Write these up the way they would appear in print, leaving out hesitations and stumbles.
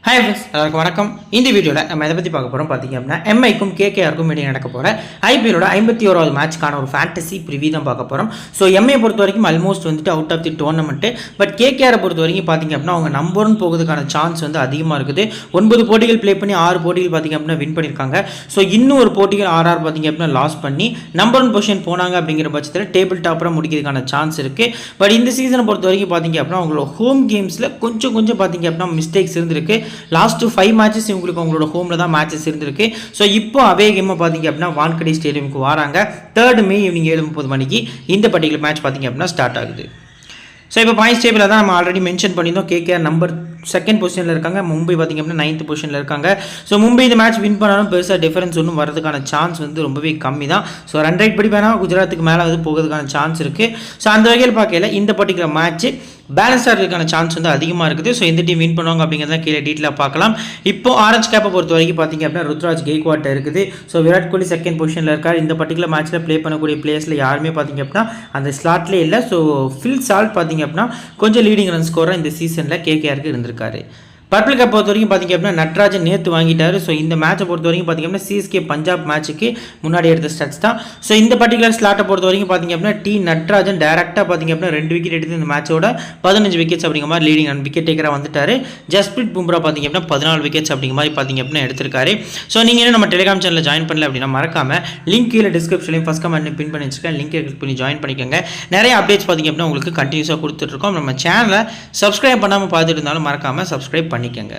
Hi friends, எல்லாருக்கும் வணக்கம். இந்த வீடியோவில் நம்ம எதை பற்றி பார்க்க போகிறோம் பார்த்தீங்க அப்படின்னா, எம்ஐக்கும் கேகேஆருக்கும் இடையே நடக்க போகிற ஐபிஎலோட 51வது மேட்ச்க்கான ஒரு ஃபேண்டசி ப்ரிவியூ தான் பார்க்க போகிறோம். ஸோ எம்ஐ பொறுத்த வரைக்கும் ஆல்மோஸ்ட் வந்துட்டு out of the tournament. But கேகேஆரை பொறுத்த வரைக்கும் பார்த்தீங்க அப்படின்னா அவங்க நம்பர் 1 போகிறதுக்கான சான்ஸ் வந்து அதிகமாக இருக்குது. 9 போட்டிகள் ப்ளே பண்ணி 6 போட்டிகள் பார்த்தீங்க அப்படின்னா வின் பண்ணியிருக்காங்க. ஸோ இன்னும் ஒரு போட்டிகள் 6 பார்த்தீங்க அப்படின்னா லாஸ் பண்ணி நம்பர் 1 பொசிஷன் போனாங்க அப்படிங்கிற பட்சத்தில் டேபிள் டாப்பராக முடிக்கிறதுக்கான சான்ஸ் இருக்குது. பட் இந்த சீசனை பொறுத்த வரைக்கும் பார்த்தீங்க அப்படின்னா அவங்களோட ஹோம் கேம்ஸில் கொஞ்சம் பார்த்தீங்க அப்படின்னா மிஸ்டேக்ஸ் இருந்திருக்கு. லாஸ்ட் 5 மேட்சஸ் இவங்களுக்கு அவங்களோட ஹோமில் தான் மேட்சஸ் இருந்திருக்கு. ஸோ இப்போ அவே கேமை பார்த்தீங்க அப்படின்னா வான்கடே ஸ்டேடியமுக்கு வராங்க. 3 மே ஈவினிங் 7:30 மணிக்கு இந்த பர்டிகுலர் மேட்ச் பார்த்தீங்க அப்படின்னா ஸ்டார்ட் ஆகுது. ஸோ இப்போ பாயிண்ட்ஸ் டேபிளில் தான் நம்ம ஆல்ரெடி மென்ஷன் பண்ணியிருந்தோம். கேகேஆர் நம்பர் 2nd பொசிஷனில் இருக்காங்க. மும்பை பார்த்திங்க அப்படின்னா 9th பொசிஷனில் இருக்காங்க. ஸோ மும்பை இந்த மேட்ச் வின் பண்ணாலும் பெருசாக டிஃபரன்ஸ் ஒன்றும் வரதுக்கான சான்ஸ் வந்து ரொம்பவே கம்மி தான். ஸோ ரன் ரேட் படி வேணால் குஜராத்துக்கு மேலே வந்து போகிறதுக்கான சான்ஸ் இருக்குது. ஸோ அந்த வகையில் பார்க்கல இந்த பர்டிகுலர் மேட்ச் பேலன்ஸாக இருக்கிறதுக்கான சான்ஸ் வந்து அதிகமாக இருக்குது. ஸோ எந்த டீம் வின் பண்ணுவாங்க அப்படிங்கிறத கீழே டீட்டெயிலாக பார்க்கலாம். இப்போ ஆரஞ்ச் கேப்பை பொறுத்த வரைக்கும் பார்த்திங்க அப்படின்னா ருத்ராஜ் கெய்க்வாட் இருக்குது. ஸோ விராட் கோலி 2nd பொசிஷனில் இருக்கார். இந்த பர்டிகுலர் மேட்ச்சில் ப்ளே பண்ணக்கூடிய பிளேயர்ஸில் யாருமே பார்த்திங்க அப்படின்னா அந்த ஸ்லாட்லேயே இல்லை. ஸோ ஃபில் சால்ட் பார்த்திங்க அப்படின்னா கொஞ்சம் லீடிங் ரன் ஸ்கோராக இந்த சீசனில் கேகேஆருக்கு இருந்திருக்காரு. பர்பிள் கப் பொறுத்த வரைக்கும் பார்த்திங்க அப்படின்னா நட்ராஜன் நேற்று வாங்கிட்டார். ஸோ இந்த மேட்சை பொறுத்த வரைக்கும் பார்த்திங்க அப்படின்னா சிஎஸ்கே பஞ்சாப் மேட்சுக்கு முன்னாடி எடுத்த ஸ்டாட்ஸ் தான். ஸோ இந்த பர்டிகுலர் ஸ்லாட்டை பொறுத்த வரைக்கும் பார்த்திங்க அப்படின்னா நட்ராஜன் டேரெக்டாக பார்த்திங்க அப்படின்னா 2 விக்கெட் எடுத்து இந்த மேட்சோட 15 விக்கெட்ஸ் அப்படிங்கிற மாதிரி லீடிங் ரன் விக்கெட் டேக்கராக வந்துட்டார். ஜஸ்பிரீத் பும்ரா பார்த்திங்க அப்படின்னா 14 விக்கெட்ஸ் அப்படிங்கிற மாதிரி பார்த்திங்க அப்படின்னா எடுத்திருக்காரு. ஸோ நீங்கள் என்ன நம்ம டெலிகிராம் சேனலில் ஜாயின் பண்ணல அப்படின்னா மறக்காமல் லிங்க் கீழே டிஸ்கிரிப்ஷன்லையும் ஃபஸ்ட் கமெண்ட் பின் பண்ணி வச்சுருக்கேன். லிங்க் கிளிக் பண்ணி ஜாயின் பண்ணிக்கோங்க. நிறைய அப்டேட்ஸ் பார்த்திங்க அப்படின்னா உங்களுக்கு கண்டினியூஸாக கொடுத்துட்ருக்கோம். நம்ம சேனலை சப்ஸ்கிரைப் பண்ணாமல் பார்த்துட்டு இருந்தாலும் மறக்காமல் சப்ஸ்கிரைப் பண்ணிக்கோங்க.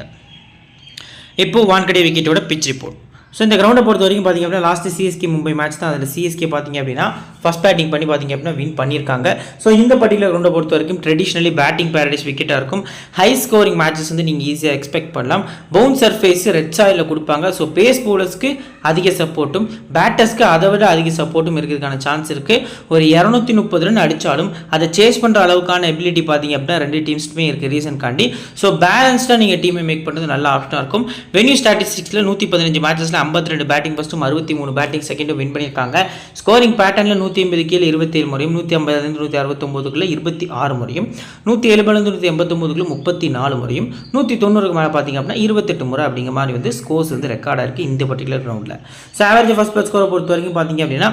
இப்போ வான்கடே விக்கெட்டோட பிச் ரிப்போர்ட். ஸோ இந்த கிரௌண்டை பொறுத்த வரைக்கும் பார்த்திங்க அப்படின்னா லாஸ்ட் சிஎஸ்கே மும்பை மேட்ச் தான். அதில் சிஎஸ்கே பார்த்திங்க அப்படின்னா ஃபஸ்ட் பேட்டிங் பண்ணி பார்த்திங்க அப்படின்னா வின் பண்ணியிருக்காங்க. ஸோ இந்த பர்டிகுலர் கிரௌண்டை பொறுத்த வரைக்கும் ட்ரெடிஷ்னலி பேட்டிங் பேரடைஸ் விக்கெட்டாக இருக்கும். ஹை ஸ்கோரிங் மேட்சஸ் வந்து நீங்கள் ஈஸியாக எக்ஸ்பெக்ட் பண்ணலாம். பவுன் சர்ஃபேஸ் ரெட் சாயிலில் கொடுப்பாங்க. ஸோ பேஸ் பவுலர்ஸ்க்கு அதிக சப்போர்ட்டும் பேட்டர்ஸ்க்கு அதை விட அதிக சப்போர்ட்டும் இருக்கிறதுக்கான சான்ஸ் இருக்குது. ஒரு 230 ரன் அடித்தாலும் அதை சேஸ் பண்ணுற அளவுக்கான எபிலிட்டி பார்த்திங்க அப்படின்னா 2 டீம்ஸுமே இருக்குது ரீசன்காண்டி. ஸோ பேலன்ஸ்டாக நீங்கள் டீமை மேக் பண்ணுறது நல்ல ஆப்ஷனாக இருக்கும். வென்யூ ஸ்டாட்டிஸ்டிக்ஸில் 115 மேட்சஸில் 52 பேட்டிங் ஃபஸ்ட்டும் 63 பேட்டிங் செகண்டும் வின் பண்ணியிருக்காங்க. ஸ்கோரிங் பேட்டர்னில் 180 கீழே 27 முறையும் 150 169 26 முறையும் 170 189 34 முறையும் 190 மேலே பார்த்திங்க அப்படின்னா 28 முறை அப்படிங்கிற மாதிரி வந்து ஸ்கோர்ஸ் வந்து ரெக்கார்டாக இருக்குது இந்த பர்டிகுலர் கிரவுண்டில். ஸோ ஆவரேஜ் ஃபர்ஸ்ட் பிளஸ் ஸ்கோரை பொறுத்த வரைக்கும் பார்த்திங்க அப்படின்னா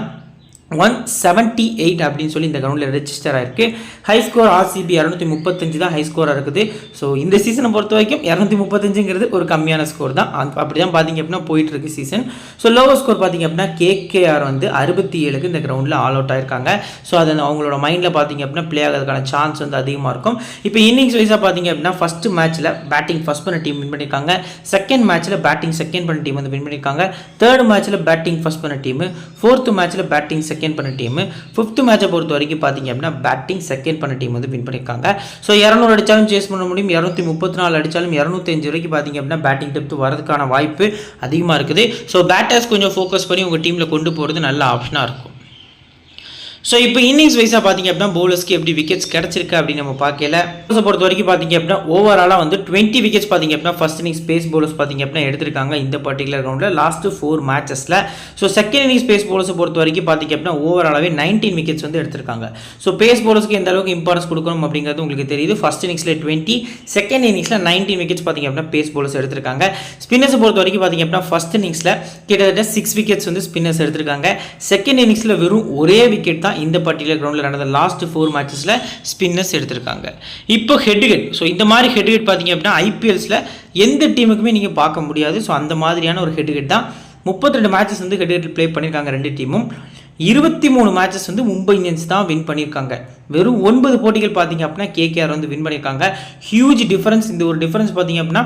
178 அப்படின்னு சொல்லி இந்த கிரவுண்டில் ரெஜிஸ்டர் ஆயிருக்கு. ஹை ஸ்கோர் ஆர்சிபி 235 தான் ஹை ஸ்கோராக இருக்குது. ஸோ இந்த சீசனை பொறுத்த வரைக்கும் 235ங்கிறது ஒரு கம்மியான ஸ்கோர் தான். அப்படி தான் பார்த்திங்க அப்படின்னா போயிட்டுருக்கு சீசன். ஸோ லோவர் ஸ்கோர் பார்த்திங்க அப்படின்னா கேகேஆர் வந்து 67க்கு இந்த கிரவுண்டில் ஆல் அவுட் ஆயிருக்காங்க. ஸோ அது அவங்களோட மைண்டில் பார்த்திங்க அப்படின்னா ப்ளே ஆகிறதுக்கான சான்ஸ் வந்து அதிகமாக இருக்கும். இப்போ இன்னிங்ஸ் வைஸாக பார்த்திங்க அப்படின்னா ஃபஸ்ட்டு மேட்ச்சில் பேட்டிங் ஃபஸ்ட் பண்ண டீம் வின் பண்ணியிருக்காங்க. செகண்ட் மேட்ச்சில் பேட்டிங் செகண்ட் பண்ண டீம் வந்து வின் பண்ணியிருக்காங்க. தேர்ட் மேட்ச்சில் பேட்டிங் ஃபஸ்ட் பண்ண டீம், ஃபோர்த்து மேட்ச்சில் பேட்டிங் செகண்ட் பண்ண டீம், 5th மேட்சை பொறுத்த வரைக்கும் பார்த்தீங்க அப்படின்னா பேட்டிங் செகண்ட் பண்ண டீம் வந்து வின் பண்ணியிருக்காங்க. ஸோ 200 அடித்தாலும் சேஸ் பண்ண முடியும். 234 அடித்தாலும் 205 வரைக்கும் பார்த்தீங்க அப்படின்னா பேட்டிங் டெப்த் வரதுக்கான வாய்ப்பு அதிகமாக இருக்குது. ஸோ பேட்டர்ஸ் கொஞ்சம் ஃபோக்கஸ் பண்ணி உங்கள் டீமில் கொண்டு போகிறது நல்ல ஆப்ஷனாக இருக்கும். ஸோ இப்போ இன்னிங்ஸ் வைஸாக பார்த்திங்க அப்படின்னா பவுலர்ஸ்க்கு எப்படி விக்கெட்ஸ் கிடச்சிருக்கு அப்படின்னு நம்ம பார்க்கல. பவுலர்ஸை பொறுத்த வரைக்கும் பார்த்திங்க அப்படின்னா ஓவராலாக வந்து 20 விக்கெட்ஸ் பார்த்திங்க அப்படின்னா ஃபஸ்ட் இன்னிங்ஸ் பேஸ் பவுலர்ஸ் பார்த்திங்க அப்படின்னா எடுத்திருக்காங்க இந்த பர்டிகுலர் கிரவுண்டில் லாஸ்ட்டு 4 மேட்சஸில். ஸோ செகண்ட் இன்னிங்ஸ் பேஸ் பவுலர்ஸை பொறுத்த வரைக்கும் பார்த்திங்க அப்படின்னா ஓவராலாகவே 19 விக்கெட்ஸ் வந்து எடுத்திருக்காங்க. ஸோ பேஸ் பவுலர்ஸ்க்கு எந்த அளவுக்கு இம்பார்ட்டன்ஸ் கொடுக்கணும் அப்படிங்கிறது உங்களுக்கு தெரியுது. ஃபஸ்ட் இன்னிங்ஸில் 20, செகண்ட் இன்னிங்ஸில் 19 விக்கெட்ஸ் பார்த்திங்க அப்படின்னா பேஸ் பவுலர்ஸ் எடுத்திருக்காங்க. ஸ்பின்னர்ஸை பொறுத்த வரைக்கும் பார்த்திங்க அப்படின்னா ஃபஸ்ட் இன்னிங்ஸில் கிட்டத்தட்ட 6 விக்கெட்ஸ் வந்து ஸ்பின்னர்ஸ் எடுத்திருக்காங்க. செகண்ட் இன்னிங்ஸில் வெறும் ஒரே விக்கெட் தான் இந்த பர்டிகுலர் கிரவுண்டில் நடந்த லாஸ்ட் 4 மேட்சஸில் ஸ்பின்னர்ஸ் எடுத்திருக்காங்க. இப்போ ஹெட் ஹெட். ஸோ இந்த மாதிரி ஹெட் ஹெட் பார்த்தீங்க அப்படின்னா ஐபிஎல்ஸில் எந்த டீமுக்குமே நீங்கள் பார்க்க முடியாது. ஸோ அந்த மாதிரியான ஒரு ஹெட் ஹெட் தான். 32 மேட்சஸ் வந்து ஹெட் ஹெட் ப்ளே பண்ணியிருக்காங்க 2 டீமும். 23 மேட்சஸ் வந்து மும்பை இந்தியன்ஸ் தான் வின் பண்ணியிருக்காங்க. வெறும் 9 போட்டிகள் பார்த்தீங்க அப்படின்னா கேகேஆர் வந்து வின் பண்ணியிருக்காங்க. Huge difference. இந்த ஒரு டிஃபரன்ஸ் பார்த்தீங்க அப்படின்னா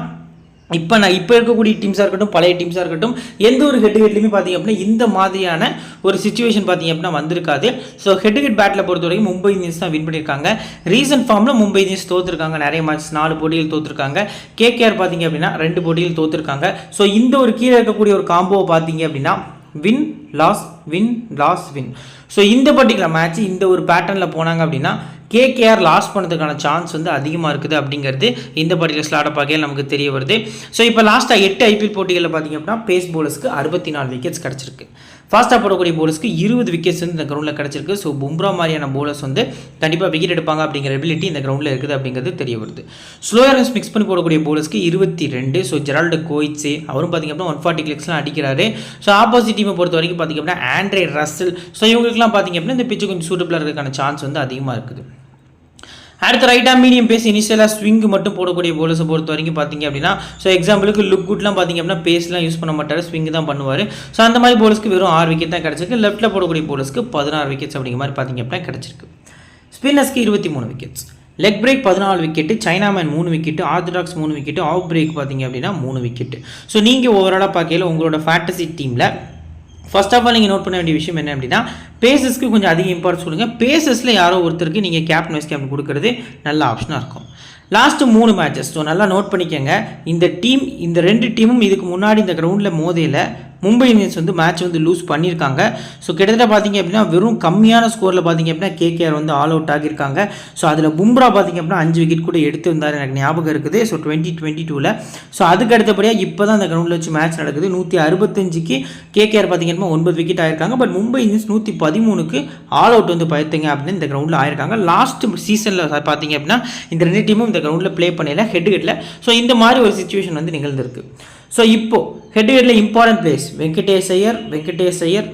இப்போ இருக்கக்கூடிய டீம்ஸாக இருக்கட்டும் பழைய டீம்ஸாக இருக்கட்டும் எந்த ஒரு ஹெட் ஹெட்லையுமே பார்த்திங்க அப்படின்னா இந்த மாதிரியான ஒரு சிச்சுவேஷன் பார்த்திங்க அப்படின்னா வந்திருக்காது. ஸோ ஹெட் ஹெட் பேட்டில் பொறுத்த வரைக்கும் மும்பை இந்தியன்ஸ் தான் வின் பண்ணியிருக்காங்க. ரீசன்ட் ஃபார்மில் மும்பை இந்தியன்ஸ் தோற்றுருக்காங்க. நிறைய மேட்ச் 4 போட்டிகள் தோற்றுருக்காங்க. கேகேஆர் பார்த்திங்க அப்படின்னா 2 போட்டிகள் தோற்றுருக்காங்க. ஸோ இந்த ஒரு கீழே இருக்கக்கூடிய ஒரு காம்போவை பார்த்திங்க அப்படின்னா win loss win loss win. So இந்த பர்டிகுலர் மேட்ச் இந்த ஒரு பேட்டர்னில் போனாங்க அப்படின்னா கேகேஆர் லாஸ் பண்ணதுக்கான சான்ஸ் வந்து அதிகமாக இருக்குது அப்படிங்கிறது இந்த பர்டிகுலர் ஸ்லாட்டை பார்க்கையில் நமக்கு தெரிய வருது. ஸோ இப்போ லாஸ்ட்டாக 8 ஐபிஎல் போட்டிகளில் பார்த்திங்க அப்படின்னா பேஸ் போலர்ஸ்க்கு 64 விக்கெட்ஸ் கிடச்சிருக்கு. ஃபாஸ்ட்டாக போடக்கூடிய போலர்ஸ்க்கு 20 விக்கெட்ஸ் வந்து இந்த கிரௌண்டில் கிடச்சிருக்கு. ஸோ பும்ரா மாதிரியான போலர்ஸ் வந்து கண்டிப்பாக விக்கெட் எடுப்பாங்க அப்படிங்கிற எபிலிட்டி இந்த கிரௌண்டில் இருக்குது அப்படிங்கிறது தெரிய வருது. ஸ்லோயர்ஸ் மிக்ஸ் பண்ணி போடக்கூடிய போலர்ஸ்க்கு 22. ஸோ ஜெரால்டு கோயிட்ஸே அவரும் பார்த்திங்க அப்படின்னா 140 கிளிக்ஸ்லாம் அடிக்கிறாரு. ஸோ ஆப்போசிட் டீமை பொறுத்த வரைக்கும் பார்த்திங்க அப்படின்னா ஆண்ட்ரே ரசல். ஸோ இவங்களுக்குலாம் பார்த்திங்க அப்படின்னா இந்த பிச்சு கொஞ்சம் சூட்டபிளாக இருக்கிறதுக்கான சான்ஸ் வந்து அதிகமாக இருக்குது. அடுத்த ரைட்டாக மீடியம் பேஸ் இனிஷியலாக ஸ்விங் மட்டும் போடக்கூடிய போலர்ஸை பொறுத்த வரைக்கும் பார்த்திங்க அப்படின்னா ஸோ எக்ஸாம்பிளுக்கு லுக் குட்லாம் பார்த்திங்க அப்படின்னா பேஸ்லாம் யூஸ் பண்ண மாட்டார், ஸ்விங் தான் பண்ணுவார். ஸோ அந்த மாதிரி போலர்ஸ்க்கு வெறும் 6 விக்கெட் தான் கிடச்சிருக்கு. லெஃப்ட்டில் போடக்கூடிய போலர்ஸ்க்கு 16 விக்கெட்ஸ் அப்படிங்கிற மாதிரி பார்த்திங்க அப்படின்னா கிடச்சிருக்கு. ஸ்பின்னர்ஸ்க்கு 23 wickets. Leg break 14 wicket, chinaman 3 wicket, orthodox 3 wicket, off break பார்த்திங்க அப்படின்னா 3 விக்கெட்டு. ஸோ நீங்கள் ஓவராலாக பார்க்கையில் உங்களோட ஃபேண்டசி டீமில் ஃபர்ஸ்ட் ஆஃப் ஆல் நீங்கள் நோட் பண்ண வேண்டிய விஷயம் என்ன அப்படின்னா பேசஸ்க்கு கொஞ்சம் அதிக இம்பார்ட்டன்ஸ் கொடுங்க. பேசஸில் யாரோ ஒருத்தருக்கு நீங்கள் கேப்டன் வைஸ் கேப்டன் கொடுக்கறது நல்ல ஆப்ஷனாக இருக்கும். லாஸ்ட்டு 3 மேட்சஸ் ஸோ நல்லா நோட் பண்ணிக்கோங்க. இந்த 2 டீமும் இதுக்கு முன்னாடி இந்த கிரவுண்டில் மோதையில் மும்பை இந்தியன்ஸ் வந்து மேட்ச் வந்து லூஸ் பண்ணியிருக்காங்க. ஸோ கிட்டத்தட்ட பார்த்திங்க அப்படின்னா வெறும் கம்மியான ஸ்கோரில் பார்த்திங்க அப்படின்னா கேகேஆர் வந்து ஆல் அவுட் ஆகியிருக்காங்க. ஸோ அதில் பும்ரா பார்த்திங்க அப்படின்னா 5 விக்கெட் கூட எடுத்திருந்தார், எனக்கு ஞாபகம் இருக்குது. ஸோ 2022. ஸோ அதுக்கு அடுத்தபடியாக இப்போ தான் அந்த கிரவுண்டில் வச்சு மேட்ச் நடக்குது. 165க்கு கேகேஆர் பார்த்திங்க அப்படின்னா 9 விக்கெட் ஆயிருக்காங்க. பட் மும்பை இந்தியன்ஸ் 113க்கு ஆல் அவுட் வந்து பார்த்திங்க அப்படின்னு இந்த கிரவுண்டில் ஆயிருக்காங்க. லாஸ்ட் சீசனில் பார்த்திங்க அப்படின்னா இந்த 2 டீமும் இந்த கிரவுண்டில் ப்ளே பண்ணல ஹெட். ஸோ இந்த மாதிரி ஒரு சிச்சுவேஷன் வந்து நிகழ்ந்திருக்கு. ஸோ இப்போது ஹெட்ல important place Venkatesh Iyer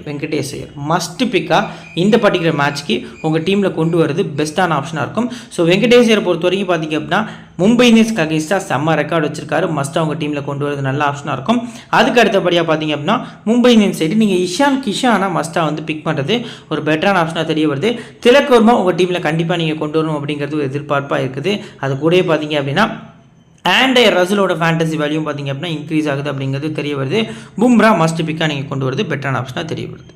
must பிக்காக இந்த பர்டிகுலர் மேட்ச்க்கு உங்கள் டீமில் கொண்டு வரது பெஸ்ட்டான ஆப்ஷனாக இருக்கும். ஸோ வெங்கடேஷ் ஐயர் பொறுத்த வரைக்கும் பார்த்திங்க அப்படின்னா மும்பை இந்தியன்ஸ்க்கு அகேன்ஸ்டாக செம்ம ரெக்கார்டு வச்சிருக்காரு. மஸ்ட்டாக உங்கள் டீமில் கொண்டு வரது நல்ல ஆப்ஷனாக இருக்கும். அதுக்கு அடுத்தபடியாக பார்த்திங்க அப்படின்னா மும்பை இந்தியன்ஸ் சைடு நீங்கள் இஷான் கிஷானை மஸ்ட்டாக வந்து பிக் பண்ணுறது ஒரு பெட்டரான ஆப்ஷனாக தெரிய வருது. திலக் வர்மா உங்கள் டீமில் கண்டிப்பாக நீங்கள் கொண்டு வரணும் அப்படிங்கிறது ஒரு எதிர்பார்ப்பாக இருக்குது. அது கூட பார்த்திங்க அப்படின்னா ஆண்ட்ரே ரசலோட ஃபேண்டசி வேல்யூ பார்த்திங்க அப்படின்னா இன்க்ரீஸ் ஆகுது அப்படிங்கிறது தெரிய வருது. பும்ரா மஸ்ட் பிக்காக நீங்கள் கொண்டு வரது பெட்டரான ஆப்ஷனாக தெரிய வருது.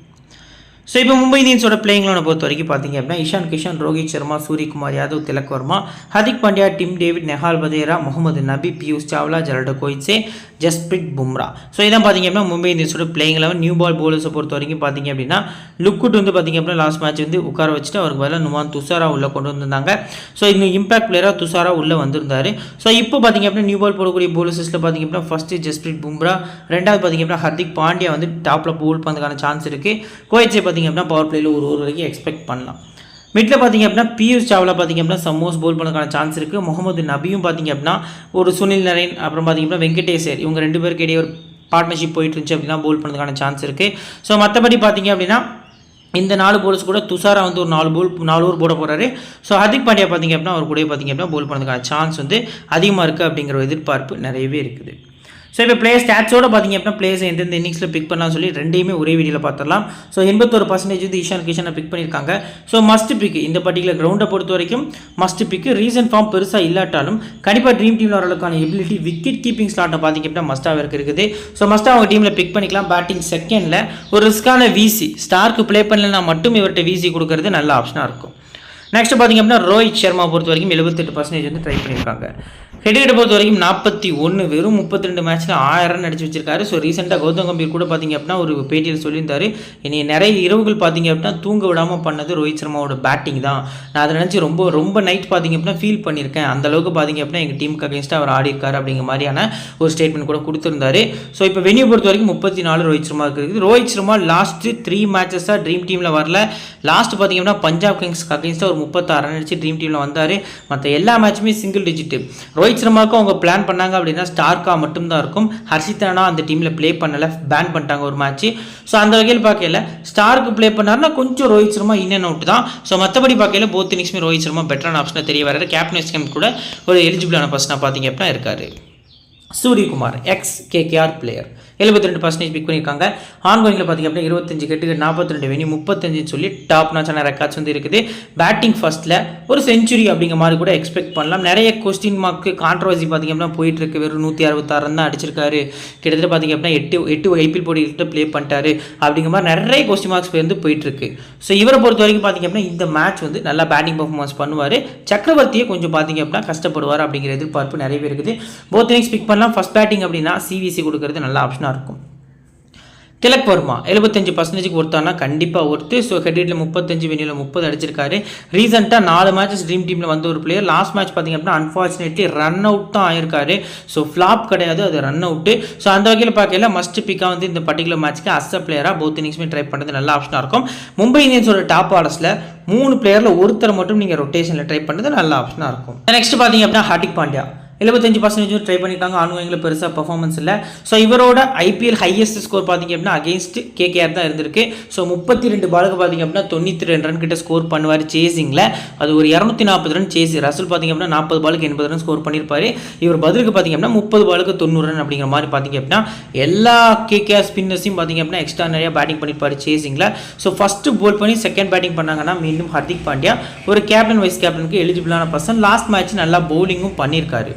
ஸோ இப்போ மும்பை இந்தியன்ஸோட பிளேயிங்லோட பொறுத்த வரைக்கும் பார்த்திங்க அப்படின்னா இஷான் கிஷன், ரோஹித் சர்மா, சூரியகுமார் யாதவ், திலக் வர்மா, ஹர்திக் பாண்டியா, டிம் டேவிட், நெஹால் பதேரா, முகமது நபி, பியூஷ் சாவ்லா, ஜெரால்டு கோயிட்ஸே, ஜஸ்பிரிட் பும்ரா. ஸோ இதான் பார்த்திங்க அப்படின்னா மும்பை இந்தியன்ஸோட பிளேயிங்கில் நியூ பால் போலர்ஸை பொறுத்த வரைக்கும் பார்த்திங்க அப்படின்னா லுக்குட் வந்து பார்த்திங்க அப்படின்னா லாஸ்ட் மேட்ச் வந்து உட்கார வச்சுட்டு அவருக்கு பதிலாக நுமான் துஷாரா உள்ளே கொண்டு வந்திருந்தாங்க. ஸோ இன்னும் இம்பாக்ட் பிளேயராக துஷாரா உள்ளே வந்திருந்தார். ஸோ இப்போ பார்த்திங்க அப்படின்னா நியூ பால் போடக்கூடிய போலர்ஸில் பார்த்திங்க அப்படின்னா ஃபஸ்ட்டு ஜஸ்பிரிட் பும்ரா, ரெண்டாவது பார்த்திங்க அப்படின்னா ஹர்திக் பாண்டியா வந்து டாப்பில் போல் பண்ணுறதுக்கான சான்ஸ் இருக்குது. கோயிட்ஸே பார்த்திங்க அப்படின்னா பவர் பிளேயில் ஒரு வரைக்கும் எக்ஸ்பெக்ட் பண்ணலாம். மிடில் பார்த்திங்க அப்படின்னா பியூஷ் சாவ்லா பார்த்திங்க அப்படின்னா சம்மோஸ் போல் பண்ணுறதுக்கான சான்ஸ் இருக்குது. முகமது நபியும் பார்த்திங்க அப்படின்னா ஒரு சுனில் நரேன் அப்புறம் பார்த்திங்க அப்படின்னா வெங்கடேஷ் ஐயர் இவங்க 2 பேருக்கு இடையே ஒரு பார்ட்னர்ஷிப் போயிட்டு இருந்துச்சு அப்படின்னா போல் பண்ணுறதுக்கான சான்ஸ் இருக்குது. ஸோ மற்றபடி பார்த்திங்க அப்படின்னா இந்த 4 போலர்ஸ் கூட துஷாரா வந்து ஒரு 4 ஓவர் போட போகிறாரு. ஸோ ஹர்திக் பாண்டியா பார்த்திங்க அப்படின்னா அவர் கூட பார்த்திங்க அப்படின்னா போல் பண்ணுறதுக்கான சான்ஸ் வந்து அதிகமாக இருக்குது அப்படிங்கிற ஒரு எதிர்பார்ப்பு நிறையவே இருக்குது. ஸோ இப்போ பிளேயர் ஸ்டாட்ஸோட பார்த்திங்க அப்படின்னா பிளேயர்ஸ் எந்தெந்த இன்னிங்ஸில் பிக் பண்ணலாம்னு சொல்லி 2யுமே ஒரே வீடியோவில் பார்த்துடலாம். ஸோ 81% வந்து இஷான் கிஷனை பிக் பண்ணியிருக்காங்க. ஸோ மஸ்ட் பிக் இந்த பர்டிகுலர் கிரவுண்டை பொறுத்த வரைக்கும் மஸ்ட் பிக். ரீசன்ட் ஃபார்ம் பெருசாக இல்லாட்டாலும் கண்டிப்பாக ட்ரீம் டீமில் வரதுக்கான எபிலிட்டி விக்கெட் கீப்பிங் ஸ்லாட்டை பார்த்திங்க அப்படின்னா மஸ்ட்டாக இருக்குது. ஸோ மஸ்ட்டாக அவங்க டீமில் பிக் பண்ணிக்கலாம். பேட்டிங் செகண்டில் ஒரு ரிஸ்க்கான விசி ஸ்டார்க்கு ப்ளே பண்ணலன்னா மட்டும் இவர்கிட்ட விசி கொடுக்கறது நல்ல ஆப்ஷனாக இருக்கும். நெக்ஸ்ட் பார்த்திங்க அப்படின்னா ரோஹித் சர்மா பொறுத்த வரைக்கும் 78% வந்து ட்ரை பண்ணியிருக்காங்க. ஹெட்கிட்ட பொறுத்த வரைக்கும் 41 வெறும் 32 மேட்ச்சில் 1000 ரன் அடிச்சு வச்சிருக்காரு. ஸோ ரீசெண்டாக கௌதம் கம்பீர் கூட பார்த்திங்க அப்படின்னா ஒரு பேட்டியில் சொல்லியிருந்தார், இனி நிறைய இரவுகள் பார்த்திங்க அப்படின்னா தூங்க விடாமல் பண்ணது ரோஹித் சர்மாவோட பேட்டிங் தான். நான் அதை நினச்சி ரொம்ப நைட் பார்த்திங்க அப்படின்னா ஃபீல் பண்ணியிருக்கேன். அந்தளவுக்கு பார்த்திங்க அப்படின்னா எங்கள் டீமுக்கு அகேன்ஸ்டாக அவர் ஆடி இருக்காரு அப்படிங்கிற மாதிரியான ஒரு ஸ்டேட்மெண்ட் கூட கொடுத்துருந்தாரு. ஸோ இப்போ வெனியூ பொறுத்த வரைக்கும் 34 ரோஹித் சர்மா இருக்குது. ரோஹித் சர்மா லாஸ்ட்டு 3 மேட்சஸாக ட்ரீம் டீமில் வரல. லாஸ்ட் பார்த்திங்க அப்படின்னா பஞ்சாப் கிங்ஸ்க்கு அகேன்ஸ்டாக ஒரு 36 ரன் அடிச்சு ட்ரீம் டீமில் வந்தார். மற்ற எல்லா மேட்சுமே சிங்கிள் டிஜிட். ரோஹித் சர்மாவுக்கு அவங்க பிளான் பண்ணாங்க அப்படின்னா ஸ்டார்க்கா மட்டும்தான் இருக்கும். ஹர்ஷித் ராணா அந்த டீமில் ப்ளே பண்ணல, பேன் பண்ணிட்டாங்க ஒரு மேட்ச். ஸோ அந்த வகையில் பார்க்கல ஸ்டார்க்கு ப்ளே பண்ணாருன்னா கொஞ்சம் ரோஹித் சர்மா இன் அண்ட் அவுட் தான். ஸோ மற்றபடி பார்க்கல போத் இன்னிங்ஸுமே ரோஹித் சர்மா பெட்டரான ஆப்ஷனாக தெரிய வர்றாரு. கேப்டன் வைஸ் கேப்டன் கூட ஒரு எலிஜிபிளான பர்சனாக பார்த்திங்க அப்படின்னா இருக்காரு. Suryakumar ex KKR player 72% pick பண்ணியிருக்காங்க. ஆன்கோயிங்கில் பார்த்திங்க அப்படின்னா 25 கெட்டுக்கு 42 வெனி 35 சொல்லி டாப் நாச்சான ரெக்கார்ட்ஸ் வந்து இருக்குது. பேட்டிங் ஃபர்ஸ்ட்டில் ஒரு செஞ்சுரி அப்படிங்கிற மாதிரி கூட எக்ஸ்பெக்ட் பண்ணலாம். நிறைய கொஸ்டின் மார்க்கு கான்ட்ரவர்சி பார்த்திங்க அப்படின்னா போயிட்டுருக்கு. வெறும் 166 ரன் தான் அடிச்சிருக்காரு. கிட்டத்தட்ட பார்த்திங்க அப்படின்னா 8 ஐபிஎல் போட்டிகிட்ட ப்ளே பண்ணிட்டாரு அப்படிங்கிற மாதிரி நிறைய கொஸ்டின் மார்க்ஸ் வந்து போயிட்டுருக்கு. ஸோ இவரை பொறுத்த வரைக்கும் பார்த்திங்க அப்படின்னா இந்த மேட்ச் வந்து நல்லா பேட்டிங் பர்ஃபார்மன்ஸ் பண்ணுவார். சக்கரவர்த்தியை கொஞ்சம் பார்த்திங்க அப்படின்னா கஷ்டப்படுவார் அப்படிங்கிற எதிர்பார்ப்பு நிறையவே இருக்குது. போத் இன்னிங்ஸ் பிக் பண்ணலாம். ஃபர்ஸ்ட் பேட்டிங் அப்படின்னா சிவிசி கொடுக்கறது நல்ல ஆப்ஷனாக இருக்கும். திலக் வர்மா 75% ஒருத்தானா கண்டிப்பாக ஒருத்து. ஸோ ஹெட்ஹிட்டில் 35, வெனியில் 30 அடிச்சிருக்காரு. ரீசெண்டாக 4 மேட்சஸ் ட்ரீம் டீமில் வந்த ஒரு பிளேயர். லாஸ்ட் மேட்ச் பார்த்திங்க அப்படின்னா அன்ஃபார்ச்சுனேட்லி ரன் அவுட் தான் ஆயிருக்காரு. ஸோ ஃப்ளாப் கிடையாது, அது ரன் அவுட்டு. ஸோ அந்த வகையில் பார்க்கல மஸ்ட் பிக்காக வந்து இந்த பர்டிகுலர் மேட்ச்க்கு அஸ் அ பிளேயராக போத் இன்னிங்ஸுமே ட்ரை பண்ணுறது நல்ல ஆப்ஷனாக இருக்கும். மும்பை இந்தியன்ஸோட டாப் ஆர்டர்ஸில் 3 பிளேயரில் ஒருத்தர் மட்டும் நீங்கள் ரொட்டேஷனில் ட்ரை பண்ணுறது நல்ல ஆப்ஷனாக இருக்கும். நெக்ஸ்ட் பார்த்திங்க அப்படின்னா ஹார்திக் பாண்டியா 75% ட்ரை பண்ணியிருக்காங்க. ஆன்லைனில் பெருசாக பர்ஃபார்மன்ஸ் இல்லை. ஸோ இவரோட ஐபிஎல் ஹையஸ்ட் ஸ்கோர் பார்த்திங்க அப்படின்னா அகேன்ஸ்ட் கேகேஆர் தான் இருந்திருக்கு. ஸோ 32 பாலுக்கு பார்த்திங்க அப்படின்னா 92 ரன் கிட்ட ஸ்கோர் பண்ணுவார் சேசிங்கில். அது ஒரு 240 ரன் சேஸ். ரசல் பார்த்திங்க அப்படின்னா 40 பாலுக்கு 80 ரன் ஸ்கோர் பண்ணியிருப்பார். இவர் பதிலுக்கு பார்த்திங்க அப்படின்னா 30 பாலுக்கு 90 ரன் அப்படிங்கிற மாதிரி பார்த்திங்க அப்படின்னா எல்லா கேகேஆர் ஸ்பின்னர்ஸையும் பார்த்திங்க அப்படின்னா எக்ஸ்ட்ரா நிறையா பேட்டிங் பண்ணியிருப்பார் சேசிங்கில். ஸோ ஃபஸ்ட்டு போல் பண்ணி செகண்ட் பேட்டிங் பண்ணாங்கன்னா மீண்டும் ஹார்திக் பாண்டியா ஒரு கேப்டன் வைஸ் கேப்டனுக்கு எலிஜிபிளான பர்சன். லாஸ்ட் மேட்ச் நல்லா பவுலிங்கும் பண்ணியிருக்காரு.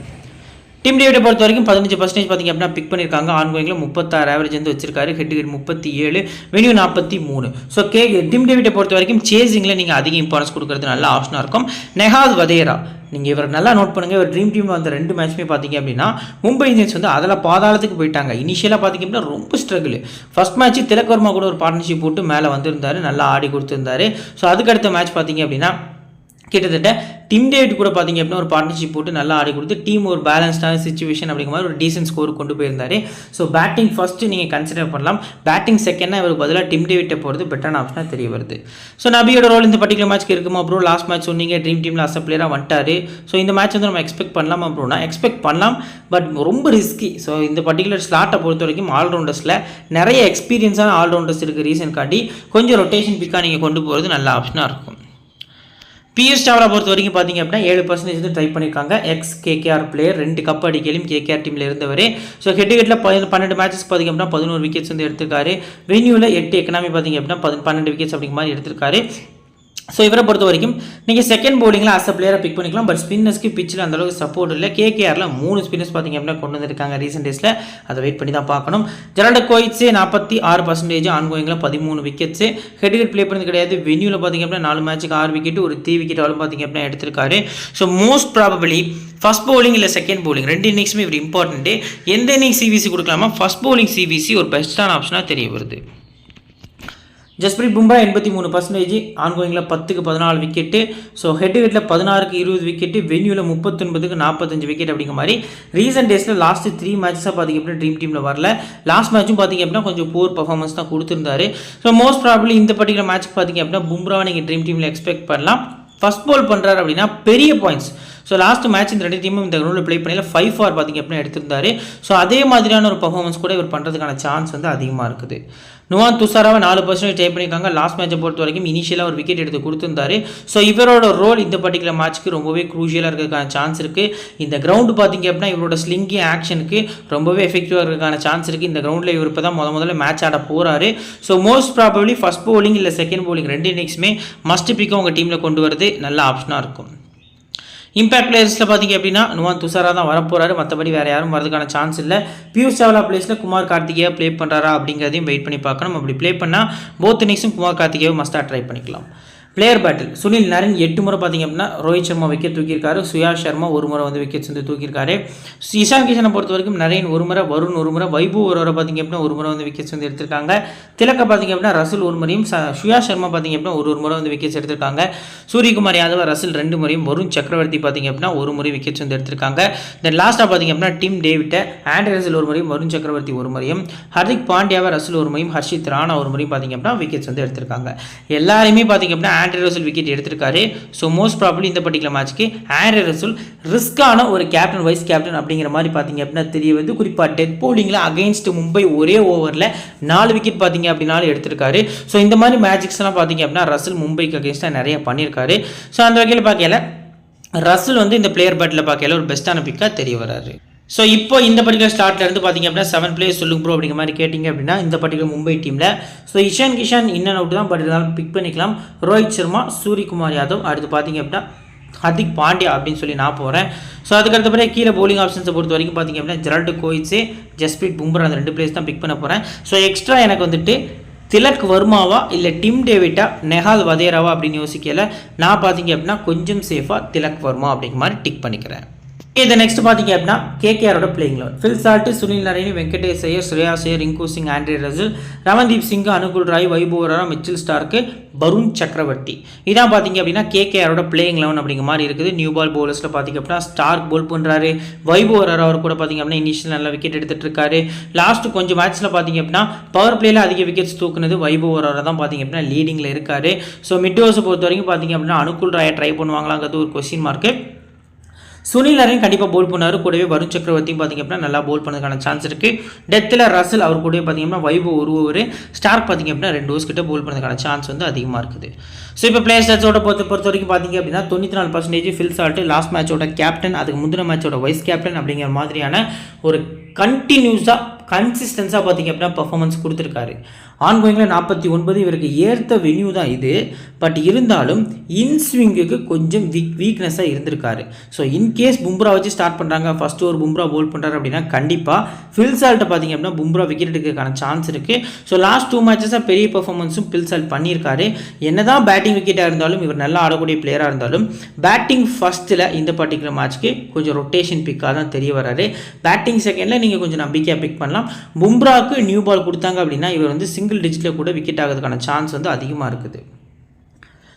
டீம் டேவிட்டை பொறுத்த வரைக்கும் 15% பார்த்திங்க அப்படின்னா பிக் பண்ணியிருக்காங்க. ஆன்கோயிங்கில் 36 ஆவரேஜ் வந்து வச்சிருக்காரு. Head 37, venue 43. ஸோ டீம் டேவிட்டை பொறுத்த வரைக்கும் சேசிங்கில் நீங்கள் அதிக இம்பார்ட்டன்ஸ் கொடுக்குறது நல்ல ஆப்ஷனாக இருக்கும். நெஹாத் வதேரா நீங்கள் இவர் நல்லா நோட் பண்ணுங்கள். இவர் ட்ரீம் டீமில் வந்த 2 மேட்ச்மே பார்த்திங்க அப்படின்னா மும்பை இந்தியன்ஸ் வந்து அதில் பாதாளத்துக்கு போயிட்டாங்க. இனிஷியலாக பார்த்திங்க அப்படின்னா ரொம்ப struggle. First match Tilak Varma கூட ஒரு பார்ட்னர்ஷிப் போட்டு மேலே வந்திருந்தார், நல்லா ஆடி கொடுத்துருந்தாரு. ஸோ அதுக்கடுத்த மேட்ச் பார்த்திங்க அப்படின்னா கிட்டத்தட்ட டிம் டேவிட் கூட பார்த்திங்க அப்படின்னா ஒரு பார்ட்னர்ஷிப் போட்டு நல்லா ஆடி கொடுத்து டீம் ஒரு பேலன்ஸ்டான சிச்சுவேஷன் அப்படிங்கிற மாதிரி ஒரு டீசென்ட் ஸ்கோர் கொண்டு போயிருந்தார். ஸோ பேட்டிங் ஃபஸ்ட்டு நீங்கள் கன்சிடர் பண்ணலாம். பேட்டிங் செகண்டாக இவருக்கு பதிலாக டிம் டேவிட்டை போகிறது பெட்டரான ஆப்ஷனாக தெரிய வருது. ஸோ நபியோட ரோல் இந்த பர்டிகுலர் மேட்ச்க்கு இருக்குமா ப்ரோ? லாஸ்ட் மேட்ச் சொன்னீங்க ட்ரீம் டீமில் அஸ் அ பிளேயராக வந்துட்டார். ஸோ இந்த மேட்ச் வந்து நம்ம எக்ஸ்பெக்ட் பண்ணலாமா ப்ரோனா? எக்ஸ்பெக்ட் பண்ணலாம், பட் ரொம்ப ரிஸ்கி. ஸோ இந்த பர்டிகுலர் ஸ்லாட்டை பொறுத்த வரைக்கும் ஆல்ரவுண்டர்ஸில் நிறைய எக்ஸ்பீரியன்ஸான ஆல்ரவுண்டர்ஸ் இருக்குது. ரீசன் காட்டி கொஞ்சம் ரொட்டேஷன் பிக்காக நீங்கள் கொண்டு போகிறது நல்ல ஆப்ஷனாக இருக்கும். பிஎஸ் சாவ்லா பொறுத்த வரைக்கும் பார்த்திங்க அப்படின்னா 7% வந்து ட்ரை பண்ணியிருக்காங்க. எக்ஸ் கேகேஆர் பிளேயர், 2 கப் அடிக்கலையும் கேகேஆர் டீமில் இருந்தவர். ஸோ ஹெட்டில் 12 மேட்சஸ் பார்த்திங்க அப்படின்னா 11 விக்கெட்ஸ் வந்து எடுத்திருக்காரு. வெனியூவில் 8 எக்கனாமி பார்த்திங்க அப்படின்னா 12 விக்கெட்ஸ் அப்படிங்கிற மாதிரி எடுத்திருக்காரு. ஸோ இவரை பொறுத்த வரைக்கும் நீங்கள் செகண்ட் பவுலிங்கில் அஸ் அ பிளேயரை பிக் பண்ணிக்கலாம். பட் ஸ்பின்னர்ஸ்க்கு பிச்சில் அந்தளவுக்கு சப்போர்ட் இல்லை. கேகேஆரில் 3 ஸ்பின்னர்ஸ் பார்த்திங்க அப்படின்னா கொண்டு வந்திருக்காங்க ரீசெண்ட் டேஸில். அதை வெயிட் பண்ணி தான் பார்க்கணும். ஜெரால்டோ கோயிட்ஸே 46%, ஆன்கோயிங்கில் 13 விக்கெட்ஸு. ஹெட் ப்ளே பண்ணது கிடையாது. வெனியூவில் பார்த்திங்க அப்படின்னா 4 மேட்சுக்கு 6 விக்கெட், ஒரு 3 விக்கெட் ஆலும் பார்த்திங்க அப்படின்னா எடுத்திருக்காரு. So most probably first bowling இல்லை செகண்ட் பவுலிங் 2 இன்னிங்ஸுமே இவர் இம்பார்ட்டன்ட்டு. எந்த இன்னிங்ஸ் சிவிசி கொடுக்கலாமா? ஃபஸ்ட் பவுலிங் சிவிசி ஒரு பெஸ்ட்டான ஆப்ஷனாக தெரிய வருது. ஜஸ்பிரீத் பும்ரா 83%, ஆன்கோயிங்கில் 10க்கு 14 விக்கெட்டு. ஸோ ஹெட்டில் 16க்கு 20 விக்கெட்டு, வெனியூவில் 39க்கு 45 விக்கெட் அப்படிங்கிற மாதிரி ரீசெண்ட் டேஸில் லாஸ்ட் 3 மேட்சஸாக பார்த்திங்க அப்படின்னா ட்ரீம் டீமில் வரல. லாஸ்ட் மேட்சும் பார்த்திங்க அப்படின்னா கொஞ்சம் போர் பர்ஃபார்மன்ஸ் தான் கொடுத்துருந்தாரு. ஸோ மோஸ்ட் ப்ராபபிளி இந்த பர்டிகுலர் மேட்ச்சுக்கு பார்த்திங்க அப்படின்னா பும்ராவை நீங்கள் ட்ரீம் டீமில் எக்ஸ்பெக்ட் பண்ணலாம். ஃபஸ்ட் பால் பண்ணுறாரு அப்படின்னா பெரிய பாயிண்ட்ஸ். ஸோ லாஸ்ட் மேட்ச் இந்த 2 டீமும் இந்த கிரௌண்டில் ப்ளே பண்ணல 5 பார்த்திங்க அப்படின்னா எடுத்திருந்தாரு. ஸோ அதே மாதிரியான ஒரு பர்ஃபார்மன்ஸ் கூட இவர் பண்ணுறதுக்கான சான்ஸ் வந்து அதிகமாக இருக்குது. நுவான் துஷாராவை 4% ட்ரை பண்ணியிருக்காங்க. லாஸ்ட் மேட்சை பொறுத்த வரைக்கும் இனிஷியலாக ஒரு விக்கெட் எடுத்து கொடுத்துருந்தாரு. ஸோ இவரோட ரோல் இந்த பர்டிகுலர் மேட்ச்க்கு ரொம்பவே க்ரூஷியலாக இருக்கிறதுக்கான சான்ஸ் இருக்குது. இந்த கிரவுண்டு பார்த்திங்க அப்படின்னா இவரோட ஸ்லிங்கி ஆக்ஷனுக்கு ரொம்பவே எஃபெக்டிவாக இருக்கிறதுக்கான சான்ஸ் இருக்குது. இந்த கிரவுண்டில் இவர் இப்போ தான் முதல்ல மேட்ச் ஆட போகிறாரு. So most probably first bowling இல்லை செகண்ட் பவுலிங் 2 இன்னிங்ஸுமே மஸ்ட் பிக்காக உங்கள் டீமில் கொண்டு வரது நல்ல ஆப்ஷனாக இருக்கும். இம்பாக்ட் பிளேயர்ஸில் பார்த்திங்க அப்படின்னா நுவான் துஷாரா தான் வரப்போகிறாரு. மற்றபடி வேறு யாரும் வரதுக்கான சான்ஸ் இல்லை. பியூஷ் சாவ்லா பிளேஸில் குமார் கார்த்திகேயா ப்ளே பண்ணுறாரா அப்படிங்கிறதையும் வெயிட் பண்ணி பார்க்கணும். அப்படி ப்ளே பண்ணால் போத் இன்னிங்ஸும் குமார் கார்த்திகேயா மஸ்ட்டாக ட்ரை பண்ணிக்கலாம். பிளேயர் பேட்டில் சுனில் நரேன் 8 முறை பார்த்திங்க அப்படின்னா ரோஹித் சர்மா விக்கெட் தூக்கியிருக்காரு. சுயாஷ் சர்மா 1 முறை வந்து விக்கெட்ஸ் வந்து தூக்கியிருக்காரு. இஷான் கிஷனை பொறுத்த வரைக்கும் நரேன் 1 முறை, வருண் 1 முறை, வைபு ஒரு பார்த்திங்க அப்படின்னா 1 முறை வந்து விக்கெட்ஸ் வந்து எடுத்திருக்காங்க. திலக்க பார்த்திங்க அப்படின்னா ரசல் 1 முறையும், சுயாஷ் சர்மா பார்த்திங்க அப்படின்னா ஒரு முறை வந்து விக்கெட்ஸ் எடுத்திருக்காங்க. சூரியகுமார் யாதவ் ரசல் 2 முறையும், வருண் சக்கரவர்த்தி பார்த்திங்க அப்படின்னா 1 முறை விக்கெட்ஸ் வந்து எடுத்திருக்காங்க. தென் லாஸ்ட்டாக பார்த்திங்க அப்படின்னா டீம் டேவிட்டை ஆண்ட்ரே ரசல் 1 முறையும், வருண் சக்கரவர்த்தி 1 முறையும், ஹர்திக் பாண்டியாவை ரசல் 1 முறையும், ஹர்ஷித் ராணா 1 முறையும் பார்த்திங்க அப்படின்னா விக்கெட்ஸ் வந்து எடுத்திருக்காங்க. எல்லாருமே பார்த்திங்க அப்படின்னா ஆண்ட்ரே ரசல் விக்கெட் எடுத்திருக்காரு. ஸோ மோஸ்ட் ப்ராபபிளி இந்த பர்டிகுலர் மேட்ச்க்கு ஆண்ட்ரே ரசல் ரிஸ்கான ஒரு கேப்டன் வைஸ் கேப்டன் அப்படிங்கிற மாதிரி பார்த்திங்க அப்படின்னா தெரிய வருது. குறிப்பாக டெத் பவுலிங்கில் அகைன்ஸ்ட் மும்பை ஒரே ஓவரில் 4 விக்கெட் பார்த்திங்க அப்படின்னாலும் எடுத்திருக்காரு. ஸோ இந்த மாதிரி மேட்சிக்ஸ்லாம் பார்த்திங்க அப்படின்னா ரசல் மும்பைக்கு அகைன்ஸ்டாக நிறைய பண்ணியிருக்காரு. ஸோ அந்த வகையில் பார்க்கல ரசல் வந்து இந்த பிளேயர் பேட்டில் பார்க்கல ஒரு பெஸ்ட்டான பிக்காக தெரிய வராரு. ஸோ இப்போ இந்த பர்டிகுலர் ஸ்டார்ட்லேருந்து பார்த்திங்க அப்படின்னா 7 பிளேயர்ஸ் சொல்லுங்க ப்ரோ அப்படிங்கிற மாதிரி கேட்டிங்க அப்படின்னா இந்த பர்டிகுலர் மும்பை டீமில் so Ishan Kishan in and out தான், பட் இருந்தாலும் பிக் பண்ணிக்கலாம். ரோஹித் சர்மா, சூரியகுமார் யாதவ், அடுத்து பார்த்திங்க அப்படின்னா ஹர்திக் பாண்டியா அப்படின்னு சொல்லி நான் போகிறேன். ஸோ அதுக்கடுத்த பிறகு கீழே பவுலிங் ஆப்ஷன்ஸை பொறுத்த வரைக்கும் பார்த்திங்க அப்படின்னா ஜெரால்டோ கோயிட்ஸே, ஜஸ்பிரீத் பும்ரா அந்த 2 பிளேயர்ஸ் தான் பிக் பண்ண போகிறேன். ஸோ எக்ஸ்ட்ரா எனக்கு வந்துட்டு திலக் வர்மாவா இல்லை டிம் டேவிட்டா நெஹால் வதேராவா அப்படின்னு யோசிக்கல. நான் பார்த்திங்க அப்படின்னா கொஞ்சம் சேஃபாக திலக் வர்மா அப்படிங்கிற மாதிரி டிக் பண்ணிக்கிறேன். இது நெக்ஸ்ட் பார்த்தீங்க அப்படின்னா கேகேஆரோட playing eleven Phil Salt, Sunil Narine, Venkatesh Iyer, Shreyas Iyer, Rinku Singh, Andre Russell, Ramandeep Singh, Anukul Roy, Vaibhav Arora, Mitchell Starc, Varun Chakravarthy. இதான் பார்த்தீங்க அப்படின்னா கேகேஆரோட பிளேயிங் லெவன் அப்படிங்கிற மாதிரி இருக்குது. நியூ பால் பவுலர்ஸில் பார்த்தீங்க அப்படின்னா ஸ்டார்க் போல் பண்ணுறாரு, வைபவ் ஓரா அவர் கூட பார்த்தீங்க அப்படின்னா இனிஷியல் நல்ல விக்கெட் எடுத்துட்டு இருக்காரு. லாஸ்ட் கொஞ்சம் மேட்ச்சில் பார்த்தீங்க அப்படின்னா பவர் பிளேயில் அதிக விக்கெட்ஸ் தூக்குனது வைபவ் ஓரா தான் பார்த்தீங்க அப்படின்னா லீடிங்கில் இருக்காரு. ஸோ மிட் ஓவர்ஸை பொறுத்த வரைக்கும் பார்த்தீங்க அப்படின்னா அனுகுல் ராயை ட்ரை பண்ணுவாங்களாங்கிறது ஒரு கொஸ்டின் மார்க்கு. சுனில் நரேன் கண்டிப்பாக போல் பண்ணார், கூடவே வருண் சக்கரவர்த்தியும் பார்த்திங்க அப்படின்னா நல்லா போல் பண்ணதுக்கான சான்ஸ் இருக்குது. டெத்தில் ரசல் அவர் கூடவே பார்த்திங்கன்னா வைபவ் ஒரு ஓவர், ஸ்டார்க் பார்த்திங்க அப்படின்னா 2 ஓவர்ஸ் கிட்ட போல் பண்ணதுக்கான சான்ஸ் வந்து அதிகமாக இருக்குது. ஸோ இப்போ பிளேயர் ஸ்டாட்ஸோட பொறுத்த வரைக்கும் பார்த்திங்க அப்படின்னா 94% ஃபில் சால்ட் லாஸ்ட் மேட்சோட கேப்டன், அதுக்கு முந்தின மேட்சோட வைஸ் கேப்டன் அப்படிங்கிற மாதிரியான ஒரு கண்டினியூஸாக கன்சிஸ்டன்ஸாக பார்த்திங்க அப்படின்னா பர்ஃபார்மன்ஸ் கொடுத்துருக்காரு. ஆன்கோயிங்கில் 49 இவருக்கு ஏற்ற வென்யூ தான் இது. பட் இருந்தாலும் இன்ஸ்விங்குக்கு கொஞ்சம் வீக்னஸாக இருந்திருக்காரு. ஸோ இன்கேஸ் பும்ரா வச்சு ஸ்டார்ட் பண்ணுறாங்க, ஃபஸ்ட் ஓவர் பும்ரா போல் பண்ணுறாரு அப்படின்னா கண்டிப்பாக ஃபில் சால்ட்டை பார்த்திங்க அப்படின்னா பும்ரா விக்கெட் எடுக்கிறதுக்கான சான்ஸ் இருக்குது. ஸோ லாஸ்ட் 2 மேட்சஸாக பெரிய பர்ஃபார்மன்ஸும் ஃபில் சால்ட் பண்ணியிருக்காரு. என்ன தான் பேட்டிங் விக்கெட்டாக இருந்தாலும் இவர் நல்லா ஆடக்கூடிய பிளேயராக இருந்தாலும் பேட்டிங் ஃபஸ்ட்டில் இந்த பர்டிகுலர் மேட்ச்க்கு கொஞ்சம் ரொட்டேஷன் பிக்காக தான் தெரிய வராரு. பேட்டிங் செகண்டில் நீங்கள் கொஞ்சம் நம்பிக்கையாக பிக் பண்ணலாம். பும்ராவுக்கு நியூ பால் கொடுத்தாங்க அப்படின்னா இவர் வந்து சிங்கிள் டிஜிட்டில் கூட விக்கெட் ஆகிறதுக்கான சான்ஸ் வந்து அதிகமாக இருக்குது.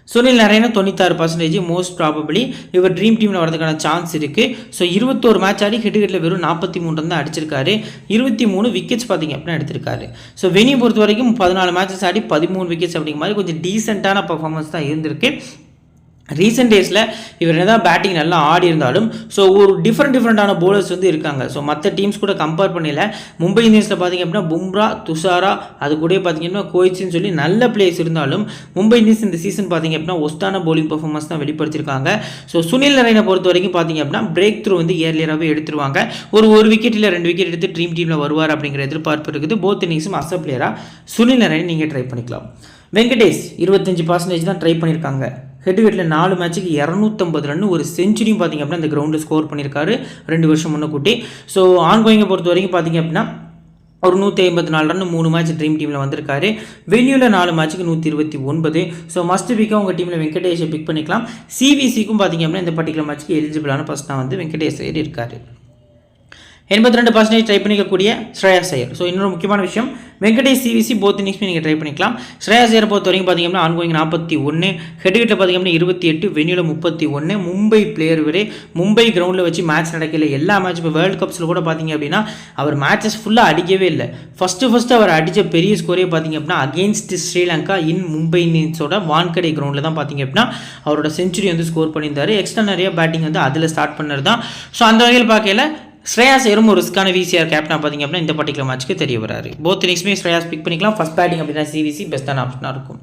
சுனில் நரேன் 96% மோஸ்ட் ப்ராபபிளி இவர் ட்ரீம் டீமில் வரதுக்கான சான்ஸ் இருக்குது. ஸோ 21 மேட்ச் ஆடி ஹிட்டுகளில் வெறும் 43 தான் அடிச்சிருக்காரு, 23 விக்கெட்ஸ் பார்த்திங்க அப்படின்னா எடுத்திருக்காரு. ஸோ வெனியூ பொறுத்த வரைக்கும் 14 மேட்சஸ் ஆடி 13 விக்கெட்ஸ் அப்படிங்கிற மாதிரி கொஞ்சம் டீசெண்டான பர்ஃபார்மன்ஸ் தான் இருந்திருக்கு. ரீசெண்ட் டேஸில் இவர் என்ன தான் பேட்டிங் நல்லா ஆடி இருந்தாலும் ஸோ ஒரு டிஃப்ரெண்டான போலர்ஸ் வந்து இருக்காங்க. ஸோ மற்ற டீம்ஸ் கூட கம்பேர் பண்ணல. மும்பை இந்தியன்ஸில் பார்த்திங்க அப்படின்னா பும்ரா, துஷாரா, அது கூட பார்த்திங்கன்னா கோயிச்சின்னு சொல்லி நல்ல பிளேயர்ஸ் இருந்தாலும் மும்பை இந்தியன்ஸ் இந்த சீசன் பார்த்திங்க அப்படின்னா ஒஸ்டான பவுலிங் பர்ஃபார்மன்ஸ் தான் வெளிப்படுத்தியிருக்காங்க. ஸோ சுனில் நரேனை பொறுத்த வரைக்கும் பார்த்திங்க அப்படின்னா பிரேக் த்ரூ வந்து ஏர்லியராகவே எடுத்துருவாங்க. ஒரு விக்கெட் இல்லை 2 விக்கெட் எடுத்து ட்ரீம் டீமில் வருவார் அப்படிங்கிற எதிர்பார்ப்பு இருக்குது. போத் இன்னிங்ஸும் அஸ் அ பிளேயராக சுனில் நரேனை நீங்கள் ட்ரை பண்ணிக்கலாம். வெங்கடேஷ் 25% தான் ட்ரை பண்ணியிருக்காங்க. ஹெட்விக்கெட்டில் 4 மேட்சுக்கு 250 ரன், ஒரு செஞ்சுரியும் பார்த்திங்க அப்படின்னா இந்த கிரவுண்டில் ஸ்கோர் பண்ணியிருக்காரு 2 வருஷம் முன்னக்கூட்டி. ஸோ ஆன்கோயிங்கை பொறுத்த வரைக்கும் பார்த்திங்க அப்படின்னா ஒரு 154 ரன் 3 மேட்ச் ட்ரீம் டீமில் வந்திருக்காரு. வென்யூவில் 4 மேட்சுக்கு 129. ஸோ மஸ்ட் பிக்காக உங்கள் டீமில் வெங்கடேஷை பிக் பண்ணிக்கலாம். சிவிசிக்கும் பார்த்திங்க அப்படின்னா இந்த பர்டிகுலர் மேட்ச்சுக்கு எலிஜிபிளான பர்சனாக வந்து வெங்கடேஷ் ஐயர் இருக்கார். 82% ட்ரை பண்ணிக்கக்கூடிய ஸ்ரேயாஸ் ஐயர். ஸோ இன்னொரு முக்கியமான விஷயம், வெங்கடேஷ் சிவிசி போத் இன்னிங்ஸுமே நீங்கள் ட்ரை பண்ணிக்கலாம். ஸ்ரேயாஸ் ஐயரை பொறுத்த வரைக்கும் பார்த்திங்க அப்படின்னா ஆன்கோயிங் 41, ஹெட்விக்கெட்டில் பார்த்திங்க அப்படின்னா 28, வென்யூவில் 31. மும்பை பிளேயர் இவரே, மும்பை கிரவுண்டில் வச்சு மேட்ச் நடக்கல. எல்லா மேட்ச் இப்போ வேர்ல்டு கப்ஸில் கூட பார்த்திங்க அப்படின்னா அவர் மேட்சஸ் ஃபுல்லாக அடிக்கவே இல்லை. ஃபஸ்ட்டு அவர் அடித்த பெரிய ஸ்கோரே பார்த்திங்க அப்படின்னா அகெயின்ஸ்ட் ஸ்ரீலங்கா இன் மும்பை இந்தியன்ஸோட வான்கடை கிரவுண்டில் தான் பார்த்திங்க அப்படின்னா அவரோட செஞ்சுரி வந்து ஸ்கோர் பண்ணியிருந்தார். எக்ஸ்ட்ரா நிறைய பேட்டிங் வந்து அதில் ஸ்டார்ட் பண்ணது தான். ஸோ அந்த வகையில் பார்க்கல ஸ்ரேயாஸ் ஐயரும் ஒரு ரிஸ்கான விசிஆர் கேப்டனாக பார்த்திங்க அப்படின்னா இந்த பர்டிகுலர் மேட்ச்க்கு தெரிய வராரு. போத் இன்னிங்ஸுமே ஸ்ரேயாஸ் பிக் பண்ணிக்கலாம். ஃபஸ்ட் பேட்டிங் அப்படின்னா சிவிசி பெஸ்ட்டான ஆப்ஷனாக இருக்கும்.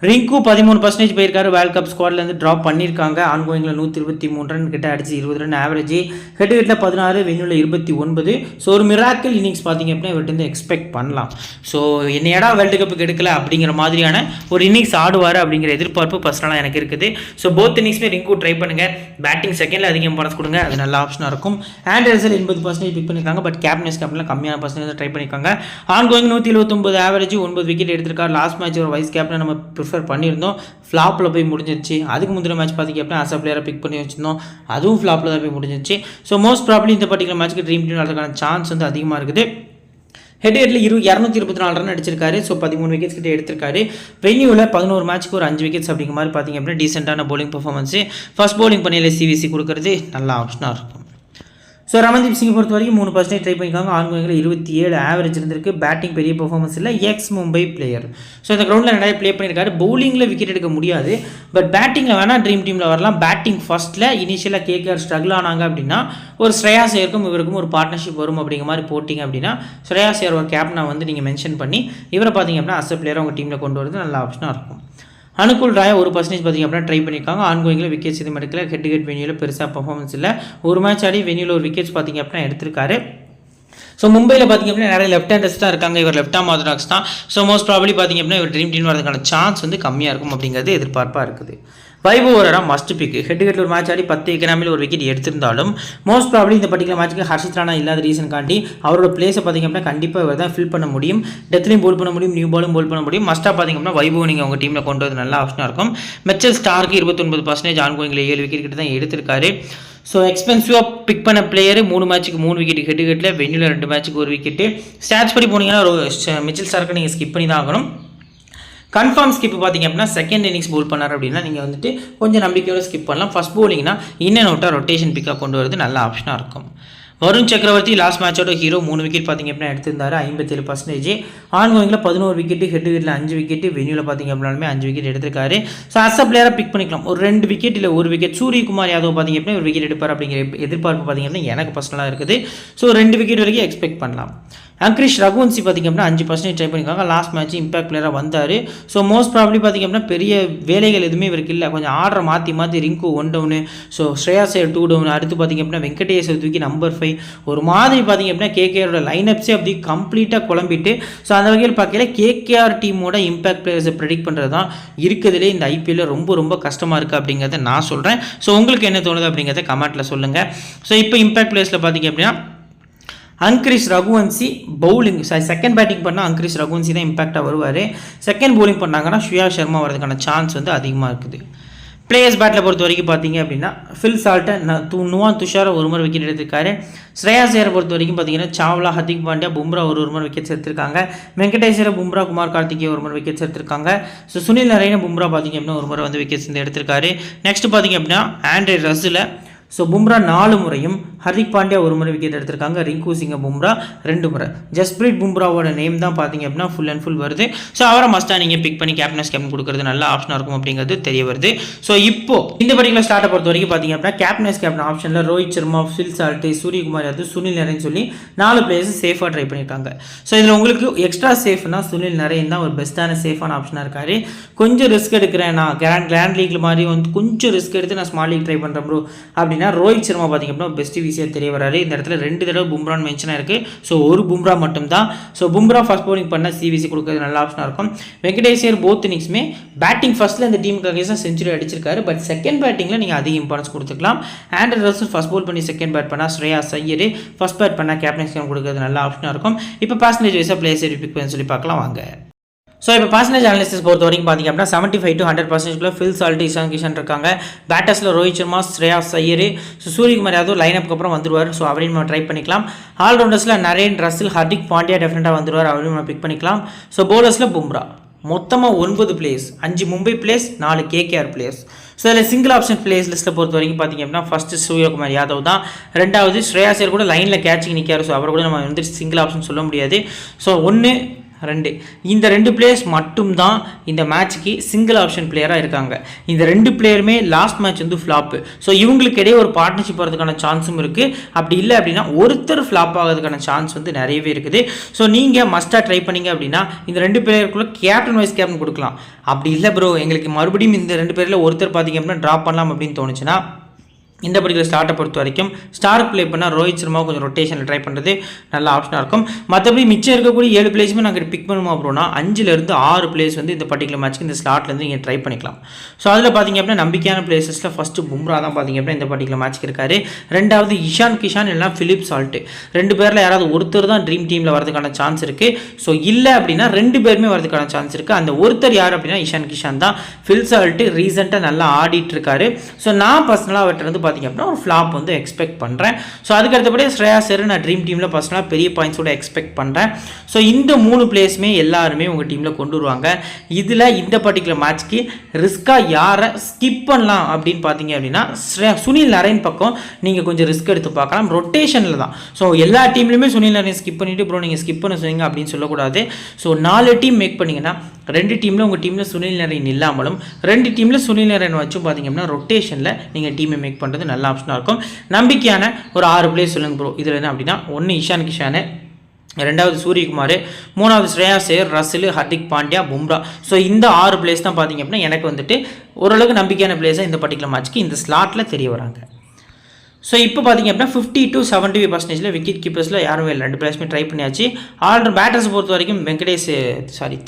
ரிங்கு 13% போயிருக்காரு. வேர்ல்ட் கப் ஸ்குவாட்லேருந்து ட்ராப் பண்ணியிருக்காங்க. ஆன்கோயிங்கில் 123 ரன் கிட்ட அடிச்சு 20 ரன் ஆவரேஜ், ஹெட்விக்கெட்டில் 16, வென்யூவில் 29. ஸோ ஒரு மிராக்கிள் இன்னிங்ஸ் பார்த்திங்க அப்படின்னா இவர்கிட்ட எக்ஸ்பெக்ட் பண்ணலாம். ஸோ என்னையடா வேர்ல்டு கப்புக்கு எடுக்கல அப்படிங்கிற மாதிரியான ஒரு இன்னிங்ஸ் ஆடுவார் அப்படிங்கிற எதிர்பார்ப்பு பர்சனலாக எனக்கு இருக்குது. ஸோ போத் இன்னிங்ஸுமே ரிங்கு ட்ரை பண்ணுங்கள். பேட்டிங் செகண்டில் அதிகம் இம்பார்ட்டன்ஸ் கொடுங்க, அது நல்ல ஆப்ஷனாக இருக்கும். ஆண்ட்ரே ரசல் 80% பிக் பண்ணியிருக்காங்க. பட் கேப்டன்ஸ் கேப்டனில் கம்மியான பர்சன்டேஜ் ட்ரை பண்ணியிருக்காங்க. ஆன்கோயிங் 179 ஆவரேஜ், 9 விக்கெட் எடுத்திருக்காரு. லாஸ்ட் மேட்ச் ஒரு வைஸ் கேப்டன் நம்ம ப்ரிஃபர் பண்ணியிருந்தோம், ஃப்ளாப்பில் போய் முடிஞ்சிருச்சு. அதுக்கு முந்தின மேட்ச் பார்த்திங்க அப்படின்னா அஸ் அ பிளேயரை பிக் பண்ணி வச்சிருந்தோம், அதுவும் ஃப்ளாப்பில் தான் போய் முடிஞ்சிருச்சு. ஸோ மோஸ்ட் ப்ராப்ளி இந்த பர்டிகுலர் மேட்ச்சுக்கு ட்ரீம் டீம் வரதுக்கான சான்ஸ் வந்து அதிகமாக இருக்குது. ஹெட்விக்கெட்டில் 224 ரன் அடிச்சிருக்காரு. ஸோ 13 விக்கெட்ஸ் கிட்டே எடுத்திருக்காரு. வென்யூவில் 11 மேட்ச்சுக்கு ஒரு 5 விக்கெட்ஸ் அப்படிங்கிற மாதிரி பார்த்திங்க அப்படின்னா டீசெண்டான பவுலிங் பர்ஃபார்மன்ஸு. ஃபர்ஸ்ட் பவுலிங் பண்ணியில் சிவிசி கொடுக்குறது நல்ல ஆப்ஷனாக இருக்கும். ஸோ ரமன்தீப் சிங் பொறுத்த வரைக்கும் 3% ட்ரை பண்ணியிருக்காங்க. ஆன்கோயிங்கில் 27 ஆவரேஜ் இருந்திருக்கு. பேட்டிங் பெரிய பர்ஃபார்மன்ஸ் இல்லை. X Mumbai player. ஸோ இந்த கிரவுண்டில் நிறைய ப்ளே பண்ணியிருக்காரு. பவுலிங்கில் விக்கெட் எடுக்க முடியாது, பட் பேட்டிங்கில் வேணால் ட்ரீம் டீமில் வரலாம். பேட்டிங் ஃபஸ்ட்டில் இனிஷியலாக கேகேஆர் ஸ்ட்ரகிள் ஆனாங்க அப்படின்னா ஒரு ஸ்ரேயாஸ் ஐயருக்கும் இவருக்கும் ஒரு பார்ட்னர்ஷிப் வரும் அப்படிங்கிற மாதிரி போட்டிங்க அப்படின்னா ஸ்ரேயாஸ் ஐயர் ஒரு கேப்டனை வந்து நீங்கள் மென்ஷன் பண்ணி இவரை பார்த்திங்க அப்படின்னா அஸ் அ பிளேயரை உங்கள் டீமில் கொண்டு வரது நல்ல ஆப்ஷனாக இருக்கும். அனுகுல் ராய் 1% பார்த்திங்க அப்படின்னா ட்ரை பண்ணியிருக்காங்க. ஆன்கோயிங்கில் விக்கெட்ஸ் எதுவும் எடுக்கல. ஹெட் வென்யூவில் பெருசாக பர்ஃபார்மன்ஸ் இல்லை. ஒரு மேட்ச் ஆடி வென்யூவில் ஒரு விக்கெட்ஸ் பார்த்திங்க அப்படின்னா எடுத்திருக்காரு. ஸோ மும்பையில் பார்த்திங்க அப்படின்னா நிறைய லெஃப்ட் ஹேண்டர்ஸ் தான் இருக்காங்க. இவர் லெஃப்ட் ஆர்ம் ஆர்த்தடாக்ஸ் தான். ஸோ மோஸ்ட் ப்ராபப்ளி பார்த்திங்க அப்படின்னா இவர் ட்ரீம் டீம் வரதுக்கான சான்ஸ் வந்து கம்மியாக இருக்கும் அப்படிங்கிறது எதிர்பார்ப்பாக இருக்குது. வைபவ் ஓரா மஸ்ட் பிக். ஹெட் ஒரு மேட்ச் ஆடி 10 எக்கனாமில் ஒரு விக்கெட் எடுத்திருந்தாலும் மோஸ்ட் ப்ராப்ளி இந்த பர்டிகுலர் மேட்ச்சுக்கு ஹர்ஷித் ராணா இல்லாத ரீசன் காண்டி அவரோட பிளேஸை பார்த்திங்க அப்படின்னா கண்டிப்பாக இவர் தான் ஃபில் பண்ண முடியும். டெத்லையும் போல் பண்ண முடியும், நியூ பாலும் போல் பண்ண முடியும். மஸ்ட்டாக பார்த்திங்க அப்படின்னா வைபவ் நீங்கள் உங்கள் டீமில் கொண்டு வந்து நல்ல ஆப்ஷனாக இருக்கும். மிச்சல் ஸ்டார்க்கு 29% ஆன்கோயிங்கில் 7 விக்கெட் கிட்ட தான் எடுத்திருக்காரு. ஸோ எக்ஸ்பென்சிவாக பிக் பண்ண பிளேயர் 3 மேட்ச்சுக்கு 3 விக்கெட், ஹெட்டில் வென்யூவில் 2 மேட்ச்சுக்கு 1 விக்கெட்டு. ஸ்டாட்ச் படி போனீங்கன்னா மிச்சல் ஸ்டார்க்கு நீங்கள் ஸ்கிப் பண்ணி தான் ஆகணும். கன்ஃபார்ம் ஸ்கிப் பார்த்திங்க அப்படின்னா செகண்ட் இன்னிங்ஸ் போல் பண்ணார் அப்படின்னா நீங்கள் வந்துட்டு கொஞ்சம் நம்பிக்கையோட ஸ்கிப் பண்ணலாம். ஃபஸ்ட் போலிங்னா இன் அண்ட் அவுட்டாக ரொட்டேஷன் பிக்காக கொண்டு வரது நல்ல ஆப்ஷனாக இருக்கும். வருண் சக்கரவர்த்தி லாஸ்ட் மேட்சோட ஹீரோ 3 விக்கெட் பார்த்திங்க அப்படின்னா எடுத்திருந்தாரு 57%. ஆன்கோயிங்கில் 11 விக்கெட்டு, ஹெட்டில் 5 விக்கெட்டு, வென்யூவில் பார்த்திங்க அப்படின்னாலுமே 5 விக்கெட் எடுத்திருக்காரு. ஸோ அஸ் அ பிளேயராக பிக் பண்ணிக்கலாம். ஒரு 2 விக்கெட் இல்லை 1 விக்கெட் சூரியகுமார் யாதவ் பார்த்திங்க அப்படின்னா ஒரு விக்கெட் எடுப்பார் அப்படிங்கிற எதிர்பார்ப்பு பார்த்திங்க அப்படின்னா எனக்கு பர்சனலாக இருக்குது. ஸோ 2 விக்கெட் வரைக்கும் எக்ஸ்பெக்ட் பண்ணலாம். அங்கிரிஷ் ரகுவன்சி பார்த்திங்க அப்படின்னா 5% ட்ரை பண்ணியிருக்காங்க. லாஸ்ட் மேட்ச் இம்பாக்ட் பிளேயராக வந்தார். ஸோ மோஸ்ட் ப்ராப்ளி பார்த்திங்க அப்படின்னா பெரிய வேலைகள் எதுவுமே இவருக்கு இல்லை. கொஞ்சம் ஆர்டரை மாற்றி Rinku 1 down, so Shreyas 2 down, அடுத்து பார்த்திங்க அப்படின்னா வெங்கடேஷ் தூக்கி நம்பர் 5 ஒரு மாதிரி பார்த்திங்க அப்படின்னா கேகேஆரோட லைனப்ஸே அப்படி கம்ப்ளீட்டாக குழம்பிட்டு. ஸோ அந்த வகையில் பார்க்கல கேகேஆர் டீமோட இம்பாக்ட் பிளேயர்ஸை ப்ரெடிக்ட் பண்ணுறது தான் இருக்கிறதுலே இந்த ஐபிஎல்லில் ரொம்ப கஷ்டமாக இருக்குது அப்படிங்கிறத நான் சொல்கிறேன். ஸோ உங்களுக்கு என்ன தோணுது அப்படிங்கிறத கமெண்ட்டில் சொல்லுங்கள். ஸோ இப்போ இம்பாக்ட் பிளேயர்ஸில் பார்த்திங்க அப்படின்னா Angkrish Raghuvanshi bowling second batting பண்ணால் அங்கிரிஷ் ரகுவன்சி தான் இம்பாக்டாக வருவார். செகண்ட் பவுலிங் பண்ணாங்கன்னா ஸ்ரேயா சர்மா வரதுக்கான சான்ஸ் வந்து அதிகமாக இருக்குது. பிளேயர்ஸ் பேட்டில் பொறுத்த வரைக்கும் பார்த்தீங்க அப்படின்னா ஃபில் சால்ட்டை நுவான் துஷாரை ஒரு முறை விக்கெட் எடுத்திருக்காரு. ஸ்ரேயாஸ் ஐயரை பொறுத்த வரைக்கும் பார்த்தீங்கன்னா சாவ்லா, ஹர்திக் பாண்டியா, பும்ரா ஒரு முறை விக்கெட் எடுத்திருக்காங்க. வெங்கடேஷரை பும்ரா, குமார் கார்த்திகே ஒரு முறை விக்கெட்ஸ் எடுத்திருக்காங்க. ஸோ சுனில் நரேனை பும்ரா பார்த்திங்க அப்படின்னா ஒரு முறை வந்து விக்கெட்ஸ் வந்து எடுத்திருக்காரு. நெக்ஸ்ட் பார்த்திங்க அப்படின்னா ஆண்ட்ரே ரஸ்ஸில் ஸோ பும்ரா 4 முறையும், ஹர்திக் பாண்டியா ஒரு முறை விக்கெட் எடுத்திருக்காங்க. ரிங்கு சிங்க பும்ரா 2 முறை. ஜஸ்பிரீத் பும்ராவோட நேம் தான் பார்த்திங்க அப்படின்னா ஃபுல் அண்ட் ஃபுல் வருது. ஸோ அவரை மஸ்ட்டாக நீங்கள் பிக் பண்ணி கேப்டன் கொடுக்குறது நல்ல ஆப்ஷனாக இருக்கும் அப்படிங்கிறது தெரிய வருது. ஸோ இப்போ இந்த பர்டிகுலர் ஸ்டார்ட்டை பொறுத்த வரைக்கும் பார்த்திங்க அப்படின்னா கேப்டன் ஆப்ஷனில் ரோஹித் சர்மா, ஃபில் சால்ட்டு, சூரியகுமார் யாதவ், சுனில் நரேன் சொல்லி 4 பிளேயர்ஸ் சேஃபாக ட்ரை பண்ணியிருக்காங்க. ஸோ இதில் உங்களுக்கு எக்ஸ்ட்ரா சேஃப்னா சுனில் நரேன் தான் ஒரு பெஸ்ட்டான சேஃபான ஆப்ஷனாக இருக்காரு. கொஞ்சம் ரிஸ்க் எடுக்கிறேன் நான் கிராண்ட் லீக்ல மாதிரி வந்து கொஞ்சம் ரிஸ்க் எடுத்து நான் ஸ்மால் லீக் ட்ரை பண்ணுறேன் ப்ரோ அப்படின்னா ரோஹித் சர்மா பார்த்திங்க அப்படின்னா பெஸ்ட் விஷயம் தெரிய வராரு. இந்த இடத்துல 2 தடவை பும்ரான்னு மென்ஷனாக இருக்குது. ஸோ ஒரு பும்ரா மட்டும்தான். ஸோ பும்ரா ஃபர்ஸ்ட் பவுலிங் பண்ணால் சிவிசி கொடுக்குறது நல்ல ஆப்ஷனாக இருக்கும். வெங்கடேஷர் போத் இன்னிங்ஸுமே பேட்டிங் ஃபர்ஸ்ட்டில் இந்த டீமுக்காக செஞ்சுரி அடிச்சிருக்காரு. பட் செகண்ட் பேட்டிங்கில் நீங்கள் அதிக இம்பார்ட்டன்ஸ் கொடுத்துக்கலாம். ஆண்ட்ரே ரசல் ஃபர்ஸ்ட் பவுல் பண்ணி செகண்ட் பேட் பண்ணால் ஸ்ரேயாஸ் ஐயர், ஃபர்ஸ்ட் பேட் பண்ணால் கேப்டன் கொடுக்குறது நல்ல ஆப்ஷனாக இருக்கும். இப்போ பர்சன்டேஜ் வைஸாக பிளேயர்ஸ் பிக் பண்ணி சொல்லி பார்க்கலாம் வாங்க. ஸோ இப்போ பர்சன்டேஜ் அனாலிசிஸ் பொறுத்த வரைக்கும் பார்த்திங்க அப்படின்னா 75 to 100% Phil Salt, Ishan Kishan இருக்காங்க. பேட்டர்ஸில் ரோஹித் சர்மா, ஸ்ரேயாஸ் ஐயர், ஸோ சூரியகுமார் யாதவ் லைனப்புக்கு அப்புறம் வந்துடுவார். ஸோ அவரையும் நம்ம ட்ரை பண்ணிக்கலாம். ஆல்ரவுண்டர்ஸில் நரேன், ரசில், ஹர்திக் பாண்டியா டெஃபினட்டாக வந்துடுவார். அவரையும் நம்ம பிக் பண்ணிக்கலாம். ஸோ பவுலர்ஸில் பும்ரா மொத்தமாக 9 players, 5 Mumbai players, 4 KKR players. So இதில் சிங்கிள் ஆப்ஷன் பிளேயர்ஸ் லிஸ்ட்டில் பொறுத்த வரைக்கும் பார்த்திங்க அப்படின்னா ஃபஸ்ட்டு சூரியகுமார் யாதவ் தான். 2வது ஸ்ரேயாஸ் ஐயர் கூட லைனில் கேட்சிங் நிற்காரு. ஸோ அவரை கூட நம்ம வந்து சிங்கிள் ஆப்ஷன் சொல்ல முடியாது. ஸோ 1, 2 இந்த 2 பிளேயர்ஸ் மட்டும்தான் இந்த மேட்ச்சுக்கு சிங்கிள் ஆப்ஷன் பிளேயராக இருக்காங்க. இந்த 2 பிளேயருமே லாஸ்ட் மேட்ச் வந்து ஃப்ளாப்பு. ஸோ இவங்களுக்கு இடையே ஒரு பார்ட்னர்ஷிப் வரதுக்கான சான்ஸும் இருக்குது. அப்படி இல்லை அப்படின்னா ஒருத்தர் ஃப்ளாப் ஆகிறதுக்கான சான்ஸ் வந்து நிறையவே இருக்குது. ஸோ நீங்கள் மஸ்ட்டாக ட்ரை பண்ணிங்க அப்படின்னா இந்த 2 பிளேயருக்குள்ளே கேப்டன் வைஸ் கேப்டன் கொடுக்கலாம். அப்படி இல்லை ப்ரோ எங்களுக்கு மறுபடியும் இந்த 2 பேரில் ஒருத்தர் பார்த்திங்க அப்படின்னா ட்ராப் பண்ணலாம் அப்படின்னு தோணுச்சுன்னா இந்த பர்டிகுலர் ஸ்டார்ட்டை பொறுத்த வரைக்கும் ஸ்டார் ப்ளே பண்ணால் ரோஹித் சர்மா கொஞ்சம் ரொட்டேஷனில் ட்ரை பண்ணுறது நல்ல ஆப்ஷனாக இருக்கும். மற்றபடி மிச்சம் இருக்கக்கூடிய 7 பிளேஸுமே நாங்கள் பிக் பண்ணுவோம் அப்படின்னா 5லேருந்து 6 பிளேஸ் வந்து இந்த பர்டிகுலர் மேட்ச்சுக்கு இந்த ஸ்லாட்லேருந்து நீங்கள் ட்ரை பண்ணிக்கலாம். ஸோ அதில் பார்த்திங்க அப்படின்னா நம்பிக்கையான பிளேஸஸில் ஃபஸ்ட்டு பும்ரா தான் பார்த்திங்க அப்படின்னா இந்த பர்டிகுலர் மேட்ச்சுக்கு இருக்காரு. 2வது இஷான் கிஷான் இல்லைனா ஃபிலிப் சால்ட்டு. 2 பேரில் யாராவது ஒருத்தர் தான் ட்ரீம் டீமில் வரதுக்கான சான்ஸ் இருக்குது. ஸோ இல்லை அப்படின்னா 2 பேருமே வரதுக்கான சான்ஸ் இருக்குது. அந்த ஒருத்தர் யார் அப்படின்னா இஷான் கிஷான் தான். ஃபில் சால்ட்டு ரீசெண்டாக நல்லா ஆடிட்டு இருக்காரு. ஸோ நான் பர்சனலாக அவர்கிட்ட வந்து பார்த்திங்க அப்படின்னா ஒரு ஃப்ளாப் வந்து எக்ஸ்பெக்ட் பண்ணுறேன். ஸோ அதுக்கு அடுத்தபடியே ஸ்ரேயாஸ் ஐயர் நான் ட்ரீம் டீமில் பர்சனலாக பெரிய பாயிண்ட்ஸோட எக்ஸ்பெக்ட் பண்ணுறேன். ஸோ இந்த 3 பிளேஸுமே எல்லாருமே உங்கள் டீமில் கொண்டு வருவாங்க. இதில் இந்த பர்டிகுலர் மேட்ச்க்கு ரிஸ்க்காக யாரை ஸ்கிப் பண்ணலாம் அப்படின்னு பார்த்தீங்க அப்படின்னா சுனில் நரேன் பக்கம் நீங்கள் கொஞ்சம் ரிஸ்க் எடுத்து பார்க்கலாம். ரொட்டேஷனில் தான். ஸோ எல்லா டீம்லையுமே சுனில் நரேன் ஸ்கிப் பண்ணிவிட்டு ப்ரோ நீங்கள் ஸ்கிப் பண்ண சொன்னீங்க அப்படின்னு சொல்லக்கூடாது. ஸோ 4 டீம் மேக் பண்ணிங்கன்னா 2 டீமில் உங்கள் டீமில் சுனில் நரேன் இல்லாமலும் 2 டீமில் சுனில் நரேன் வச்சும் பார்த்தீங்க அப்படின்னா ரொட்டேஷனில் நீங்கள் டீமை மேக் பண்ணுறது நல்ல ஆப்ஷனாக இருக்கும். நம்பிக்கையான ஒரு 6 பிளேஸ் சொல்லுங்கள் ப்ரோ. இதில் என்ன அப்படின்னா 1 இஷான் கிஷானு, 2வது சூரியகுமார், 3வது ஸ்ரேயாஸ் ஐயர், ரசில், ஹர்திக் பாண்டியா, பும்ரா. ஸோ இந்த 6 பிளேஸ் தான் பார்த்தீங்க அப்படின்னா எனக்கு வந்துட்டு ஓரளவுக்கு நம்பிக்கையான பிளேஸாக இந்த பர்டிகுலர் மேட்ச்க்கு இந்த ஸ்லாட்டில் தெரிய வராங்க. ஸோ இப்போ பார்த்தீங்க அப்படின்னா 50 to 75% விக்கெட் கீப்பர்ஸில் யாரும் இல்லை, 2 பிளேயர்ஸுமே ட்ரை பண்ணியாச்சு. பேட்டர்ஸ் பொறுத்த வரைக்கும்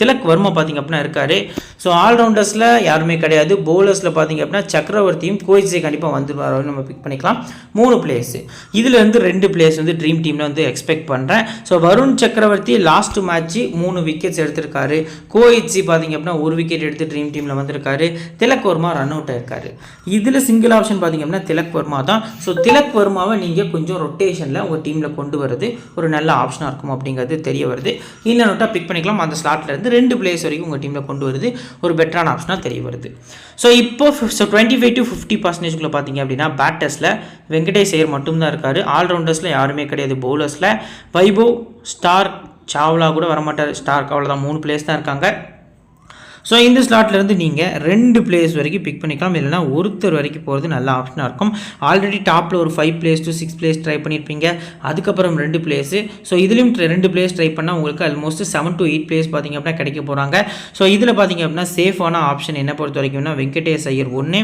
திலக் வர்மா பார்த்தீங்க அப்படின்னா இருக்காரு. ஸோ ஆல்ரவுண்டர்ஸில் யாருமே கிடையாது. பவுலர்ஸில் பார்த்தீங்க அப்படின்னா சக்கரவர்த்தியும் கோயிட்ஸே கண்டிப்பாக வந்துருவாரு, நம்ம பிக் பண்ணிக்கலாம். 3 பிளேயர்ஸ், இதுலேருந்து 2 பிளேயர்ஸ் வந்து ட்ரீம் டீமில் வந்து எக்ஸ்பெக்ட் பண்ணுறேன். ஸோ வருண் சக்கரவர்த்தி லாஸ்ட் மேட்ச்சு 3 விக்கெட்ஸ் எடுத்திருக்காரு. கோயிட்ஸி பார்த்தீங்க அப்படின்னா 1 விக்கெட் எடுத்து ட்ரீம் டீமில் வந்திருக்காரு. திலக் வர்மா ரன் அவுட் ஆயிருக்காரு. இதில் சிங்கிள் ஆப்ஷன் பார்த்தீங்க அப்படின்னா திலக் வர்மா தான். ஸோ திலக் வர்மாவை நீங்கள் கொஞ்சம் ரொட்டேஷனில் உங்கள் டீமில் கொண்டு வரது ஒரு நல்ல ஆப்ஷனாக இருக்கும் அப்படிங்கிறது தெரிய வருது. இந்த நோட்டாக பிக் பண்ணிக்கலாம். அந்த ஸ்லாட்லேருந்து 2 பிளேயர்ஸ் வரைக்கும் உங்கள் டீமில் கொண்டு வருது ஒரு பெட்டரான ஆப்ஷனாக தெரிய வருது. ஸோ இப்போ 25 to 50% பார்த்தீங்க அப்படின்னா பேட்டர்ஸில் வெங்கடேஷ் ஐயர் மட்டும்தான் இருக்கார். ஆல்ரவுண்டர்ஸில் யாருமே கிடையாது. பவுலர்ஸில் வைபவ், ஸ்டார்க், சாவ்லா கூட வரமாட்டார். ஸ்டார்க் அவ்வளோதான், 3 பிளேயர்ஸ் தான் இருக்காங்க. ஸோ இந்த ஸ்லாட்லேருந்து நீங்கள் 2 பிளேயர்ஸ் வரைக்கும் பிக் பண்ணிக்கலாம், இல்லைனா ஒருத்தர் வரைக்கும் போகிறது நல்ல ஆப்ஷனாக இருக்கும். ஆல்ரெடி டாப்பில் ஒரு 5 பிளேயர்ஸ் to 6 பிளேயர்ஸ் ட்ரை பண்ணியிருப்பீங்க, அதுக்கப்புறம் 2 பிளேயர்ஸு. ஸோ இதுலேயும் 2 பிளேயர்ஸ் ட்ரை பண்ணால் உங்களுக்கு ஆல்மோஸ்ட் 7 to 8 பிளேயர்ஸ் பார்த்திங்க அப்படின்னா கிடைக்க போகிறாங்க. ஸோ இதில் பார்த்திங்க அப்படின்னா சேஃபான ஆப்ஷன் என்ன பொறுத்த வரைக்கும்னா வெங்கடேஷ் ஐயர் 1.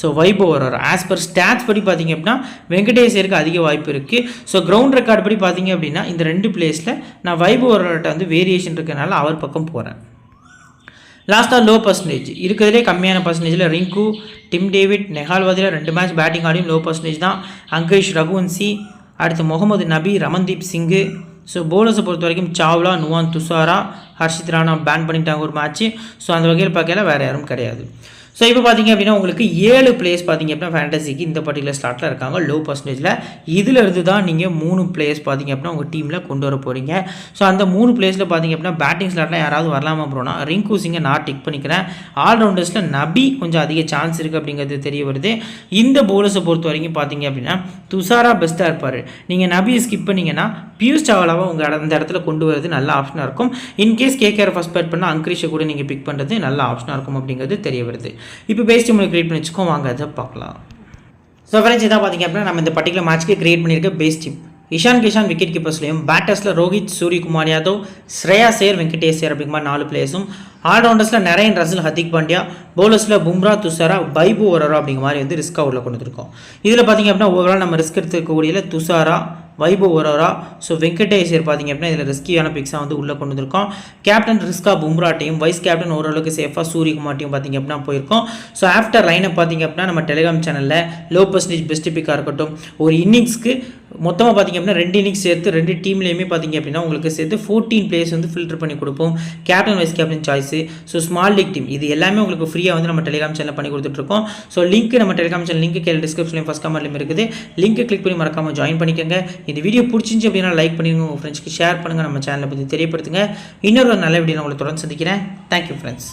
ஸோ வைபவ் வரார். ஆஸ் பர் ஸ்டாட்ஸ் படி பார்த்திங்க அப்படின்னா வெங்கடேஷ் ஐயருக்கு அதிக வாய்ப்பு இருக்குது. ஸோ கிரவுண்ட் ரெக்கார்ட் படி பார்த்திங்க அப்படின்னா இந்த 2 பிளேயர்ஸில் நான் வைபவ் வரர்கிட்ட வந்து வேரியேஷன் இருக்கிறனால அவர் பக்கம் போகிறேன். லாஸ்ட்டாக லோ பர்சன்டேஜ் இருக்கிறதுலே கம்மியான பர்சன்டேஜில் ரிங்கு, டிம் டேவிட், நெஹால் வதில் 2 மேட்ச் பேட்டிங் ஆடியும் லோ பர்சன்டேஜ் தான். அங்கரீஷ் ரகுவன்சி, அடுத்து முகமது நபி, ரமன்தீப் சிங்கு. ஸோ பவுலர்ஸை பொறுத்த வரைக்கும் சாவ்லா, நுவான் துஷாரா, ஹர்ஷித் ராணா பேன் பண்ணிட்டாங்க ஒரு மேட்ச்சு. ஸோ அந்த வகையில் பார்க்கல வேறு யாரும் கிடையாது. ஸோ இப்போ பார்த்தீங்க அப்படின்னா உங்களுக்கு 7 பிளேயர்ஸ் பார்த்தீங்க அப்படின்னா ஃபேண்டசிக்கு இந்த பர்டிகுலர் ஸ்லாட்டில் இருக்காங்க லோ பர்சன்டேஜில். இதில் இருந்து தான் நீங்கள் 3 பிளேயர்ஸ் பார்த்தீங்க அப்படின்னா உங்கள் டீமில் கொண்டு வர போகிறீங்க. ஸோ அந்த 3 பிளேயர்ஸில் பார்த்தீங்க அப்படின்னா பேட்டிங் ஸ்லாட்டில் யாராவது வரலாமா போகிறோன்னா ரிங்கு சிங்கை நான் டிக் பண்ணிக்கிறேன். ஆல்ரவுண்டர்ஸில் நபி கொஞ்சம் அதிக சான்ஸ் இருக்குது அப்படிங்கிறது தெரிய வருது. இந்த பவுலர்ஸை பொறுத்த வரைக்கும் பார்த்தீங்க அப்படின்னா துஷாரா பெஸ்ட்டாக இருப்பார். நீங்கள் நபியை ஸ்கிப் பண்ணிங்கன்னா பியூஷ் சாவ்லாவை உங்கள் அந்த இடத்துல கொண்டு வரது நல்ல ஆப்ஷனாக இருக்கும். இன்கேஸ் கேகேஆர் ஃபஸ்ட் பேட் பண்ணால் அங்கரீஷை கூட நீங்கள் பிக் பண்ணுறது நல்ல ஆப்ஷனாக இருக்கும் அப்படிங்கிறது தெரிய வருது. இப்போ பேஸ்ட் உங்களுக்கு கிரியேட் பண்ணி வச்சுக்கோ, வாங்க அதை பார்க்கலாம். ஸோ ஃப்ரெண்ட்ஸ் இதான் பார்த்தீங்க அப்படின்னா நம்ம இந்த பர்டிகுலர் மேட்ச்க்கு கிரியேட் பண்ணியிருக்க best team. Ishan Kishan wicket கீப்பர்ஸ்லையும், பேட்டர்ஸில் ரோஹித், சூரியகுமார் யாதவ், ஸ்ரேயாஸ் ஐயர், வெங்கடேஷ் ஐயர் அப்படிங்கிற மாதிரி 4 பிளேயர்ஸும், ஆல்ரவுண்டர்ஸில் நரேன் ரசல், ஹர்திக் பாண்டியா, பவுலர்ஸில் பும்ரா, துஷாரா, வைபவ் வரரா அப்படிங்கிற மாதிரி வந்து ரிஸ்க்காக உள்ள கொண்டு வந்துருக்கோம். இதில் பார்த்திங்க அப்படின்னா ஓவரால் நம்ம ரிஸ்க் எடுத்துக்கக்கூடிய துஷாரா, வைபவ் வரரா, ஸோ வெங்கடேஷ் ஐயர் பார்த்திங்க அப்படின்னா இதில் ரிஸ்கியான பிக்ஸாக வந்து உள்ளே கொண்டு வந்திருக்கோம். கேப்டன் ரிஸ்கா பும்ராட்டையும், வைஸ் கேப்டன் ஓரளவுக்கு சேஃபாக சூரியகுமார்ட்டையும் பார்த்திங்க அப்படின்னா போயிருக்கோம். ஸோ ஆஃப்டர் லைனை பார்த்திங்க அப்படின்னா நம்ம டெலிகிராம் சேனலில் லோ பர்சன்டேஜ் பெஸ்ட் பிக்காக இருக்கட்டும், ஒரு இன்னிங்ஸ்க்கு மொத்தமாக பார்த்திங்க அப்படின்னா 2 இன்னிங்ஸ் சேர்த்து 2 டீம்லேயுமே பார்த்திங்க அப்படின்னா உங்களுக்கு சேர்த்து 14 பிளேயர்ஸ் வந்து ஃபில்டர் பண்ணி கொடுப்போம். Captain vice captain choice, so small league team, இது எல்லாமே உங்களுக்கு ஃப்ரீயாக வந்து நம்ம டெலிகிராம் சேனல் பண்ணி கொடுத்துட்ருக்கோம். ஸோ லிங்க் நம்ம டெலிகிராம் சேனல் லிங்க் கீழே டிஸ்கிரிப்ஷன்லையும் ஃபஸ்ட் கமெண்ட்லையும் இருக்குது. லிங்க் கிளிக் பண்ணி மறக்காமல் ஜாயின் பண்ணிக்கோங்க. இந்த வீடியோ பிடிச்சிருந்துச்சு அப்படின்னா லைக் பண்ணிடுங்க, உங்கள் ஃப்ரெண்ட்ஸ்க்கு ஷேர் பண்ணுங்கள், நம்ம சேனலை பற்றி தெரியப்படுத்துங்க. இன்னொரு நல்ல வீடியோ உங்களை தொடர்ந்து சந்திக்கிறேன். Thank you friends.